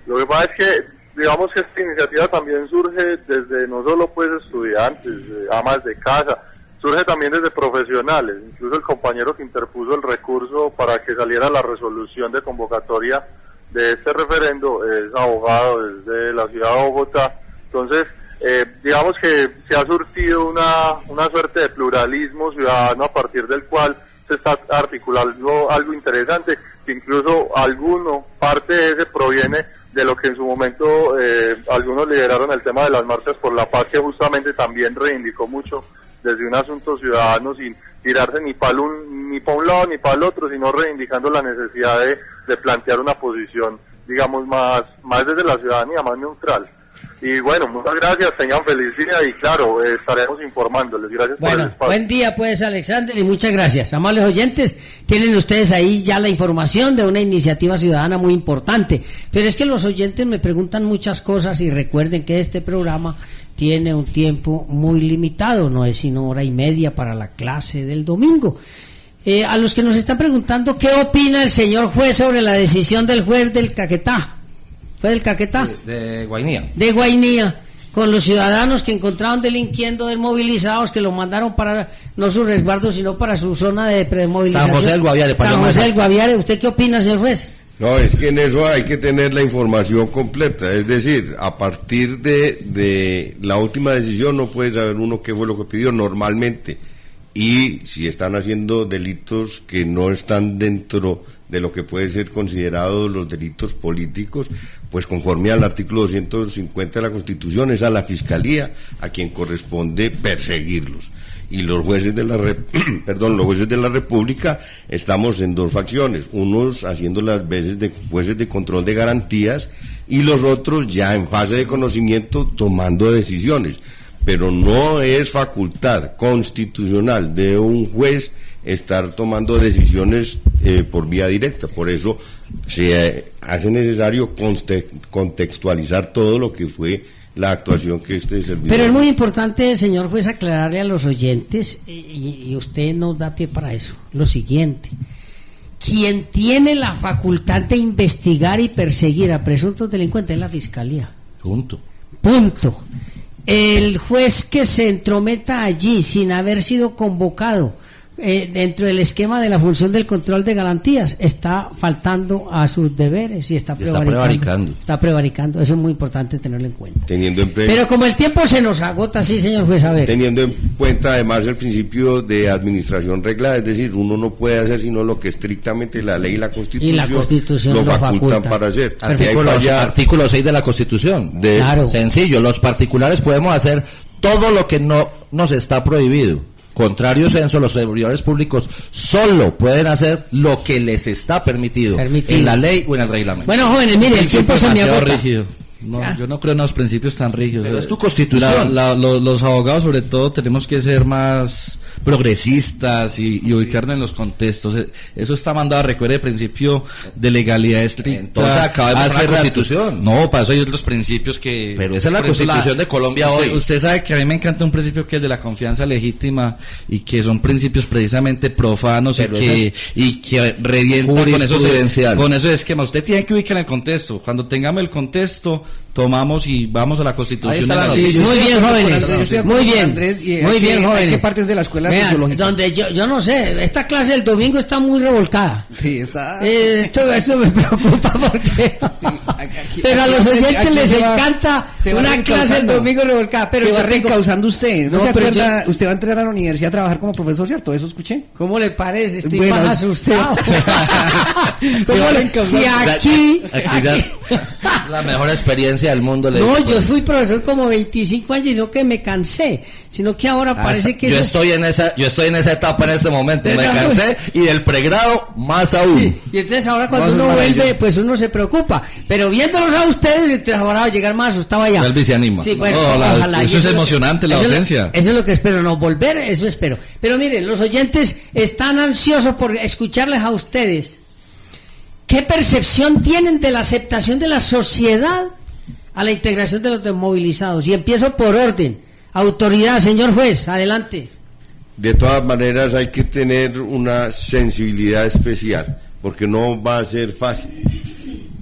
S8: Lo que pasa es que, digamos que esta iniciativa también surge desde no solo pues estudiantes, amas de casa, surge también desde profesionales. Incluso el compañero que interpuso el recurso para que saliera la resolución de convocatoria de este referendo es abogado desde la ciudad de Bogotá. Entonces, digamos que se ha surtido una suerte de pluralismo ciudadano a partir del cual se está articulando algo interesante, que incluso parte de ese proviene de lo que en su momento algunos lideraron el tema de las marchas por la paz, que justamente también reivindicó mucho desde un asunto ciudadano, sin tirarse ni para un lado ni para el otro, sino reivindicando la necesidad de plantear una posición, digamos, más desde la ciudadanía, más neutral. Y bueno, muchas gracias, tengan feliz día y claro, estaremos informándoles. Gracias por el
S2: Bueno,
S8: espacio.
S2: buen día pues, Alexander, y muchas gracias. Amables oyentes, tienen ustedes ahí ya la información de una iniciativa ciudadana muy importante. Pero es que los oyentes me preguntan muchas cosas y recuerden que este programa tiene un tiempo muy limitado, no es sino 1:30 para la clase del domingo. A los que nos están preguntando, ¿qué opina el señor juez sobre la decisión del juez del Caquetá? ¿Fue del Caquetá?
S5: De Guainía.
S2: De Guainía, con los ciudadanos que encontraron delinquiendo desmovilizados, que lo mandaron para, no su resguardo, sino para su zona de premovilización.
S5: San José del Guaviare.
S2: San José del Guaviare. ¿Usted qué opina, señor juez?
S3: No, es que en eso hay que tener la información completa, es decir, a partir de la última decisión no puede saber uno qué fue lo que pidió normalmente, y si están haciendo delitos que no están dentro de lo que puede ser considerado los delitos políticos, pues conforme al artículo 250 de la Constitución es a la Fiscalía a quien corresponde perseguirlos. Y los jueces de la los jueces de la República estamos en dos facciones, unos haciendo las veces de jueces de control de garantías y los otros ya en fase de conocimiento tomando decisiones, pero no es facultad constitucional de un juez estar tomando decisiones por vía directa. Por eso se hace necesario contextualizar todo lo que fue la actuación que este servidor.
S2: Pero es muy importante, señor juez, aclararle a los oyentes, y usted nos da pie para eso, lo siguiente: quien tiene la facultad de investigar y perseguir a presuntos delincuentes es la Fiscalía. Punto. El juez que se entrometa allí sin haber sido convocado dentro del esquema de la función del control de garantías está faltando a sus deberes y está prevaricando. Está prevaricando. Eso es muy importante tenerlo en cuenta. Pero como el tiempo se nos agota, sí, señor juez, a ver.
S3: Teniendo en cuenta además el principio de administración reglada, es decir, uno no puede hacer sino lo que estrictamente la ley y la Constitución, lo facultan para hacer.
S5: Artículo 6 de la Constitución. Claro. Sencillo, los particulares podemos hacer todo lo que no nos está prohibido. Contrario censo, los servidores públicos solo pueden hacer lo que les está permitido en la ley o en el reglamento.
S2: Bueno, jóvenes, miren, el tiempo se me agota.
S4: Rígido. No, yo no creo en los principios tan rígidos.
S5: Pero es tu Constitución.
S4: Los abogados, sobre todo, tenemos que ser más progresistas y ubicarnos en los contextos. Eso está mandado, recuerde, el principio de legalidad estricta.
S5: Entonces acabamos con la Constitución.
S4: No, para eso hay otros principios que...
S5: Pero esa es la Constitución de Colombia hoy.
S4: Usted sabe que a mí me encanta un principio que es el de la confianza legítima, y que son principios precisamente profanos y que revientan con esos esquemas. Usted tiene que ubicar en el contexto. Cuando tengamos el contexto, tomamos y vamos a la Constitución.
S2: Muy bien, jóvenes. Muy bien,
S6: Andrés,
S2: muy bien, jóvenes.
S6: ¿Qué partes de la escuela
S2: sociológica? Donde yo no sé, esta clase del domingo está muy revolcada.
S6: Sí, está.
S2: Esto me preocupa porque. Pero a los oyentes les encanta una clase del domingo revolcada. Pero
S6: se va reencauzando usted. ¿No se acuerda? Usted va a entrar a la universidad a trabajar como profesor, ¿cierto? ¿Eso escuché?
S2: ¿Cómo le parece? Estoy más asustado.
S5: Si aquí la mejor experiencia del mundo.
S2: No, yo fui profesor como 25 años y no que me cansé, sino que ahora parece que
S5: yo estoy en esa etapa en este momento, me cansé, y del pregrado más aún.
S2: Sí, y entonces ahora cuando uno vuelve, pues uno se preocupa, pero viéndolos a ustedes, entonces ahora va a llegar más asustado allá.
S5: Vuelve y se anima.
S2: Sí, bueno, ojalá.
S4: Eso es emocionante, la docencia.
S2: Eso es lo que espero, no volver, eso espero. Pero miren, los oyentes están ansiosos por escucharles a ustedes. ¿Qué percepción tienen de la aceptación de la sociedad a la integración de los desmovilizados? Y empiezo por orden. Autoridad, señor juez, adelante.
S3: De todas maneras hay que tener una sensibilidad especial, porque no va a ser fácil.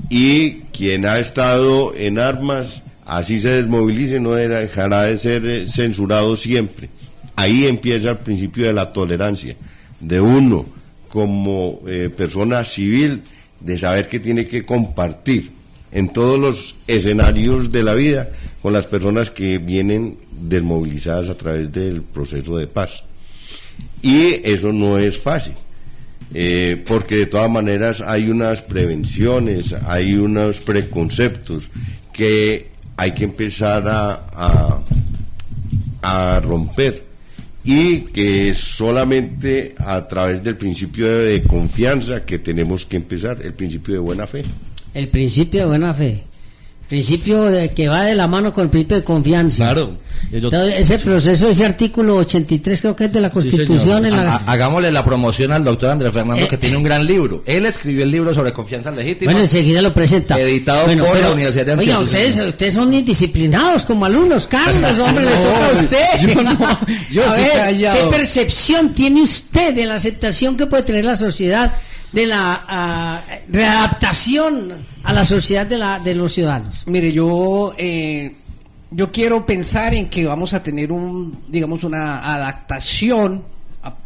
S3: Y quien ha estado en armas, así se desmovilice, no dejará de ser censurado siempre. Ahí empieza el principio de la tolerancia, de uno como persona civil, de saber que tiene que compartir en todos los escenarios de la vida con las personas que vienen desmovilizadas a través del proceso de paz. Y eso no es fácil. porque de todas maneras hay unas prevenciones, hay unos preconceptos que hay que empezar a romper, y que es solamente a través del principio de confianza que tenemos que empezar, el principio de buena fe.
S2: El principio de buena fe. Principio que va de la mano con el principio de confianza.
S4: Claro.
S2: Entonces, ese proceso, ese artículo 83 creo que es de la Constitución.
S5: Sí, hagámosle la promoción al doctor Andrés Fernando, que tiene un gran libro. Él escribió el libro sobre confianza legítima.
S2: Bueno, enseguida lo presenta.
S5: Editado por la Universidad de Antioquia.
S2: Oiga, ustedes son indisciplinados como alumnos. Carlos, hombre, le toca a usted. Yo a ver, ¿qué percepción tiene usted de la aceptación que puede tener la sociedad de la readaptación a la sociedad de los ciudadanos?
S6: Mire, yo quiero pensar en que vamos a tener una adaptación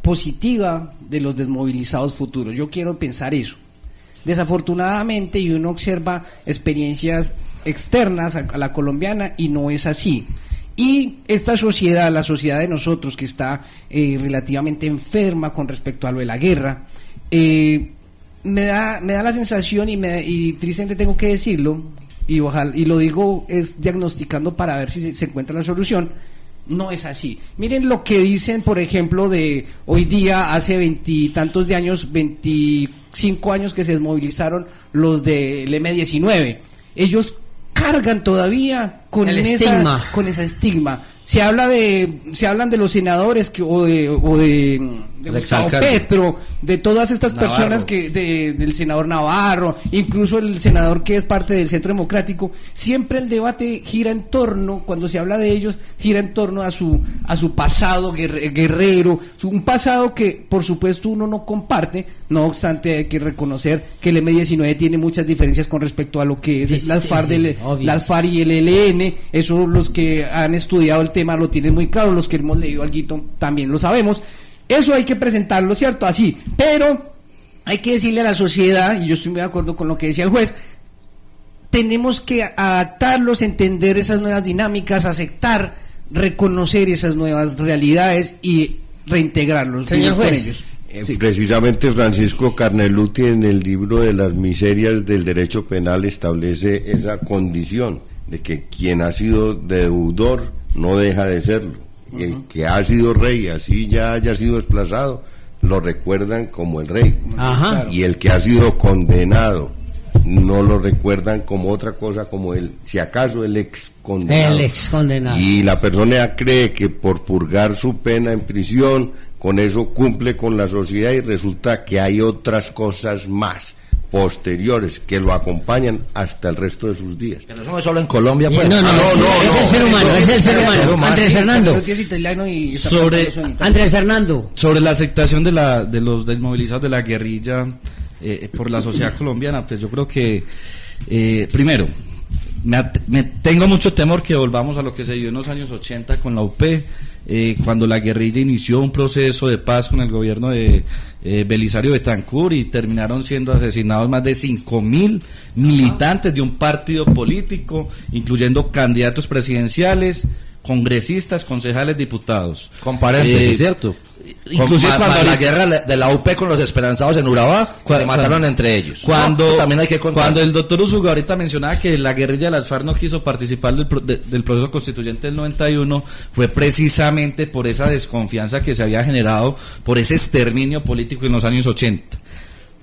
S6: positiva de los desmovilizados futuros. Yo quiero pensar eso. Desafortunadamente, y uno observa experiencias externas a la colombiana y no es así. Y esta sociedad, la sociedad de nosotros, que está relativamente enferma con respecto a lo de la guerra, me da la sensación, y tristemente tengo que decirlo, y ojalá, y lo digo es diagnosticando para ver si se encuentra la solución. No es así. Miren lo que dicen, por ejemplo, de hoy día, hace 20 y tantos de años, 25 años que se desmovilizaron los del M-19. Ellos cargan todavía con esa estigma. Se hablan de los senadores o de Gustavo Petro, de todas estas personas del senador Navarro, incluso el senador que es parte del Centro Democrático. Siempre el debate gira en torno, cuando se habla de ellos, gira en torno a su pasado guerrero, un pasado que por supuesto uno no comparte. No obstante, hay que reconocer que el M-19 tiene muchas diferencias con respecto a lo que es las FARC y el ELN. Eso los que han estudiado el tema lo tienen muy claro, los que hemos leído algo también lo sabemos. Eso hay que presentarlo, ¿cierto? Así, pero hay que decirle a la sociedad, y yo estoy muy de acuerdo con lo que decía el juez, tenemos que adaptarlos, entender esas nuevas dinámicas, aceptar, reconocer esas nuevas realidades y reintegrarlos.
S2: Señor juez.
S6: Sí.
S3: Precisamente Francisco Carneluti, en el libro de las miserias del derecho penal, establece esa condición de que quien ha sido deudor no deja de serlo, y el que ha sido rey, así ya haya sido desplazado, lo recuerdan como el rey.
S2: Ajá.
S3: Y el que ha sido condenado no lo recuerdan como otra cosa, como si acaso el ex condenado. Y la persona cree que por purgar su pena en prisión, con eso cumple con la sociedad, y resulta que hay otras cosas más posteriores que lo acompañan hasta el resto de sus días.
S5: Pero eso no es solo en Colombia, pues.
S2: No, es el ser humano, es el ser humano. Andrés Fernando. Andrés Fernando.
S4: Sobre la aceptación de los desmovilizados de la guerrilla por la sociedad colombiana, pues yo creo que primero me tengo mucho temor que volvamos a lo que se dio en los años 80 con la UP, cuando la guerrilla inició un proceso de paz con el gobierno de Belisario Betancur, y terminaron siendo asesinados más de 5.000 militantes de un partido político, incluyendo candidatos presidenciales, congresistas, concejales, diputados.
S5: Con paréntesis, ¿cierto? Inclusive cuando la guerra de la UP con los esperanzados en Urabá, se mataron entre ellos.
S4: También hay que contar. Cuando el doctor Usuga ahorita mencionaba que la guerrilla de las FARC no quiso participar del proceso constituyente del 91, fue precisamente por esa desconfianza que se había generado por ese exterminio político en los años 80.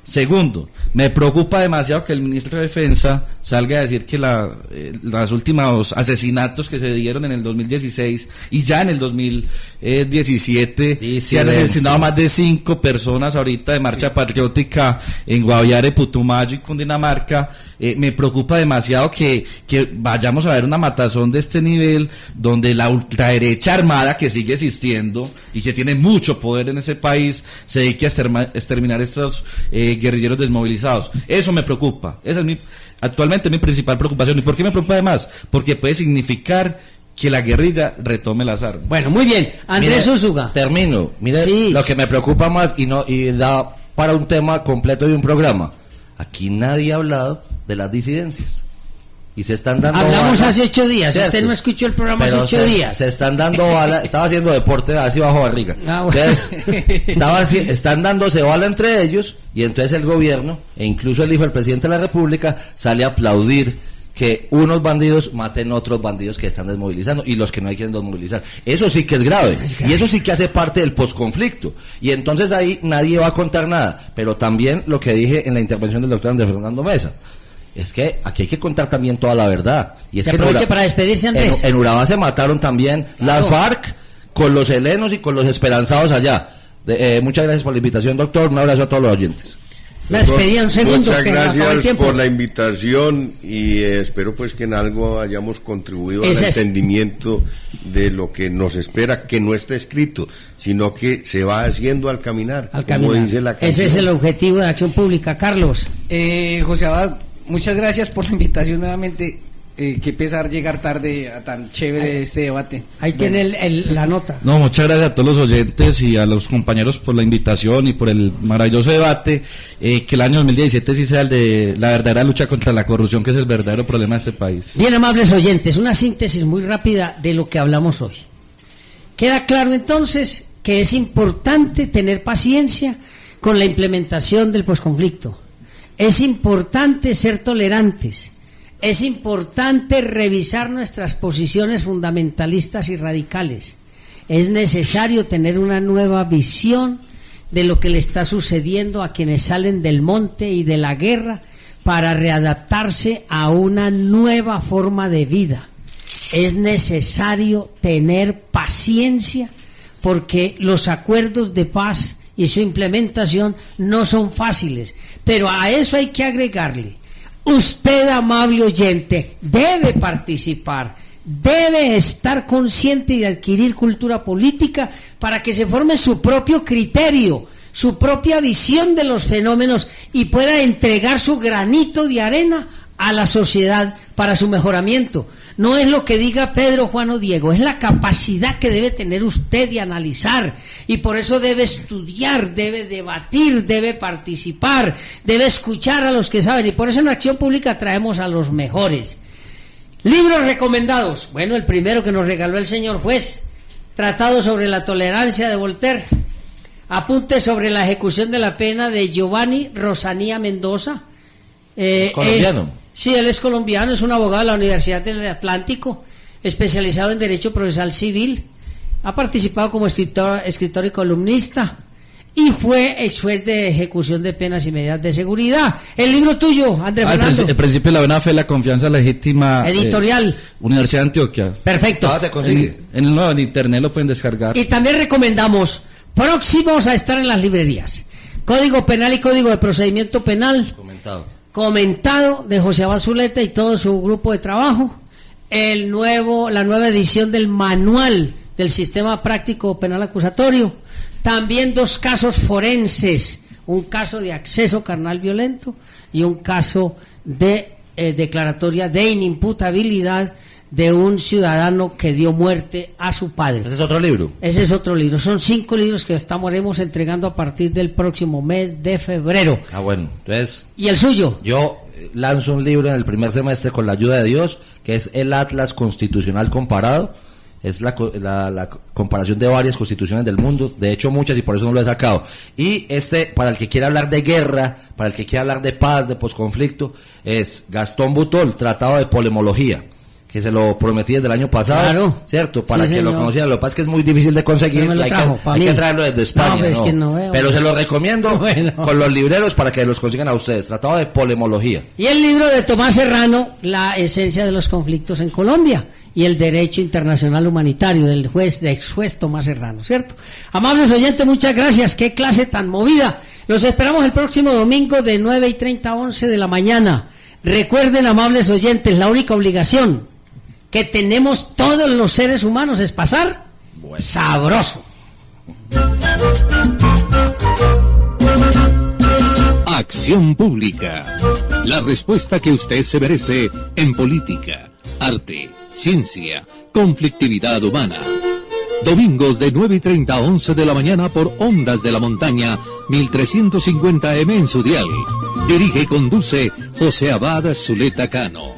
S4: Segundo, me preocupa demasiado que el ministro de Defensa salga a decir que los últimos asesinatos que se dieron en el 2016 y ya en el 2017 se han asesinado más de 5 personas ahorita de marcha patriótica en Guaviare, Putumayo y Cundinamarca. Me preocupa demasiado que vayamos a ver una matazón de este nivel, donde la ultraderecha armada, que sigue existiendo y que tiene mucho poder en ese país, se dedique a exterminar estos guerrilleros desmovilizados. Eso me preocupa. Esa es actualmente mi principal preocupación. ¿Y por qué me preocupa además? Porque puede significar que la guerrilla retome las armas.
S2: Bueno, muy bien. Andrés Usuga.
S5: Termino. Mire, sí. Lo que me preocupa más, y da para un tema completo de un programa. Aquí nadie ha hablado de las disidencias. y se están dando
S2: Hablamos
S5: bala,
S2: hace 8 días,
S5: ¿cierto?
S2: usted no escuchó el programa
S5: Pero
S2: hace 8 días.
S5: Se están dando bala, estaba haciendo deporte así bajo barriga.
S2: Bueno.
S5: Entonces, están dándose bala entre ellos, y entonces el gobierno, e incluso el hijo del presidente de la República, sale a aplaudir que unos bandidos maten otros bandidos que están desmovilizando y los que no hay quien desmovilizar. Eso sí que es grave, y eso sí que hace parte del posconflicto, y entonces ahí nadie va a contar nada. Pero también lo que dije en la intervención del doctor Andrés Fernando Mesa, es que aquí hay que contar también toda la verdad. Y es que
S2: aproveche para despedirse, Andrés.
S5: En Urabá se mataron también las FARC con los helenos y con los esperanzados allá. Muchas gracias por la invitación, doctor. Un abrazo a todos los oyentes.
S2: Me despedía un segundo.
S3: Muchas
S2: que acabó el
S3: gracias
S2: tiempo.
S3: por la invitación, y espero pues que en algo hayamos contribuido al entendimiento de lo que nos espera, que no está escrito, sino que se va haciendo al caminar, como dice la canción.
S2: Ese es el objetivo de Acción Pública, Carlos.
S6: José Abad, muchas gracias por la invitación nuevamente. Qué pesar llegar tarde a tan chévere este debate.
S2: Ahí tiene la nota.
S4: No, muchas gracias a todos los oyentes y a los compañeros por la invitación y por el maravilloso debate. Que el año 2017 sí sea el de la verdadera lucha contra la corrupción, que es el verdadero problema de este país.
S2: Bien, amables oyentes, una síntesis muy rápida de lo que hablamos hoy. Queda claro entonces que es importante tener paciencia con la implementación del posconflicto. Es importante ser tolerantes. Es importante revisar nuestras posiciones fundamentalistas y radicales. Es necesario tener una nueva visión de lo que le está sucediendo a quienes salen del monte y de la guerra para readaptarse a una nueva forma de vida. Es necesario tener paciencia porque los acuerdos de paz y su implementación no son fáciles, pero a eso hay que agregarle: usted, amable oyente, debe participar, debe estar consciente y adquirir cultura política para que se forme su propio criterio, su propia visión de los fenómenos y pueda entregar su granito de arena a la sociedad para su mejoramiento. No es lo que diga Pedro, Juan o Diego, es la capacidad que debe tener usted de analizar, y por eso debe estudiar, debe debatir, debe participar, debe escuchar a los que saben, y por eso en Acción Pública traemos a los mejores. Libros recomendados. Bueno, el primero que nos regaló el señor juez, Tratado sobre la tolerancia de Voltaire, Apuntes sobre la ejecución de la pena de Giovanni Rosanía Mendoza.
S5: Colombiano.
S2: Sí, él es colombiano, es un abogado de la Universidad del Atlántico, especializado en Derecho Procesal Civil. Ha participado como escritor y columnista, y fue ex juez de ejecución de penas y medidas de seguridad. El libro tuyo, Andrés Fernando.
S4: El principio de la buena fe, la confianza legítima.
S2: Editorial.
S4: Universidad de Antioquia.
S2: Perfecto.
S5: Se consigue.
S4: En internet lo pueden descargar.
S2: Y también recomendamos, próximos a estar en las librerías, Código Penal y Código de Procedimiento Penal. Comentado de José Abad Zuleta y todo su grupo de trabajo, la nueva edición del manual del sistema práctico penal acusatorio, también 2 casos forenses, un caso de acceso carnal violento y un caso de declaratoria de inimputabilidad de un ciudadano que dio muerte a su padre.
S5: ¿Ese es otro libro?
S2: Ese es otro libro. Son 5 libros que estaremos entregando a partir del próximo mes de febrero.
S5: Bueno, entonces...
S2: ¿Y el suyo?
S5: Yo lanzo un libro en el primer semestre con la ayuda de Dios, que es el Atlas Constitucional Comparado. Es la comparación de varias constituciones del mundo, de hecho muchas, y por eso no lo he sacado. Y para el que quiera hablar de guerra, para el que quiera hablar de paz, de posconflicto, es Gastón Butol, Tratado de Polemología, que se lo prometí desde el año pasado,
S2: claro,
S5: ¿cierto? Para
S2: sí,
S5: que
S2: señor.
S5: lo conocieran. Lo que pasa es que es muy difícil de conseguir, hay que traerlo desde España, pero se lo recomiendo con los libreros para que los consigan a ustedes. Tratado de Polemología.
S2: Y el libro de Tomás Serrano, La esencia de los conflictos en Colombia y el derecho internacional humanitario, del ex juez Tomás Serrano, ¿cierto? Amables oyentes, muchas gracias. Qué clase tan movida. Los esperamos el próximo domingo de 9:30 a 11 de la mañana. Recuerden, amables oyentes, la única obligación que tenemos todos los seres humanos es pasar sabroso.
S1: Acción Pública. La respuesta que usted se merece en política, arte, ciencia, conflictividad humana. Domingos de 9:30 a 11 de la mañana por Ondas de la Montaña, 1350M en su dial. Dirige y conduce José Abad Zuleta Cano.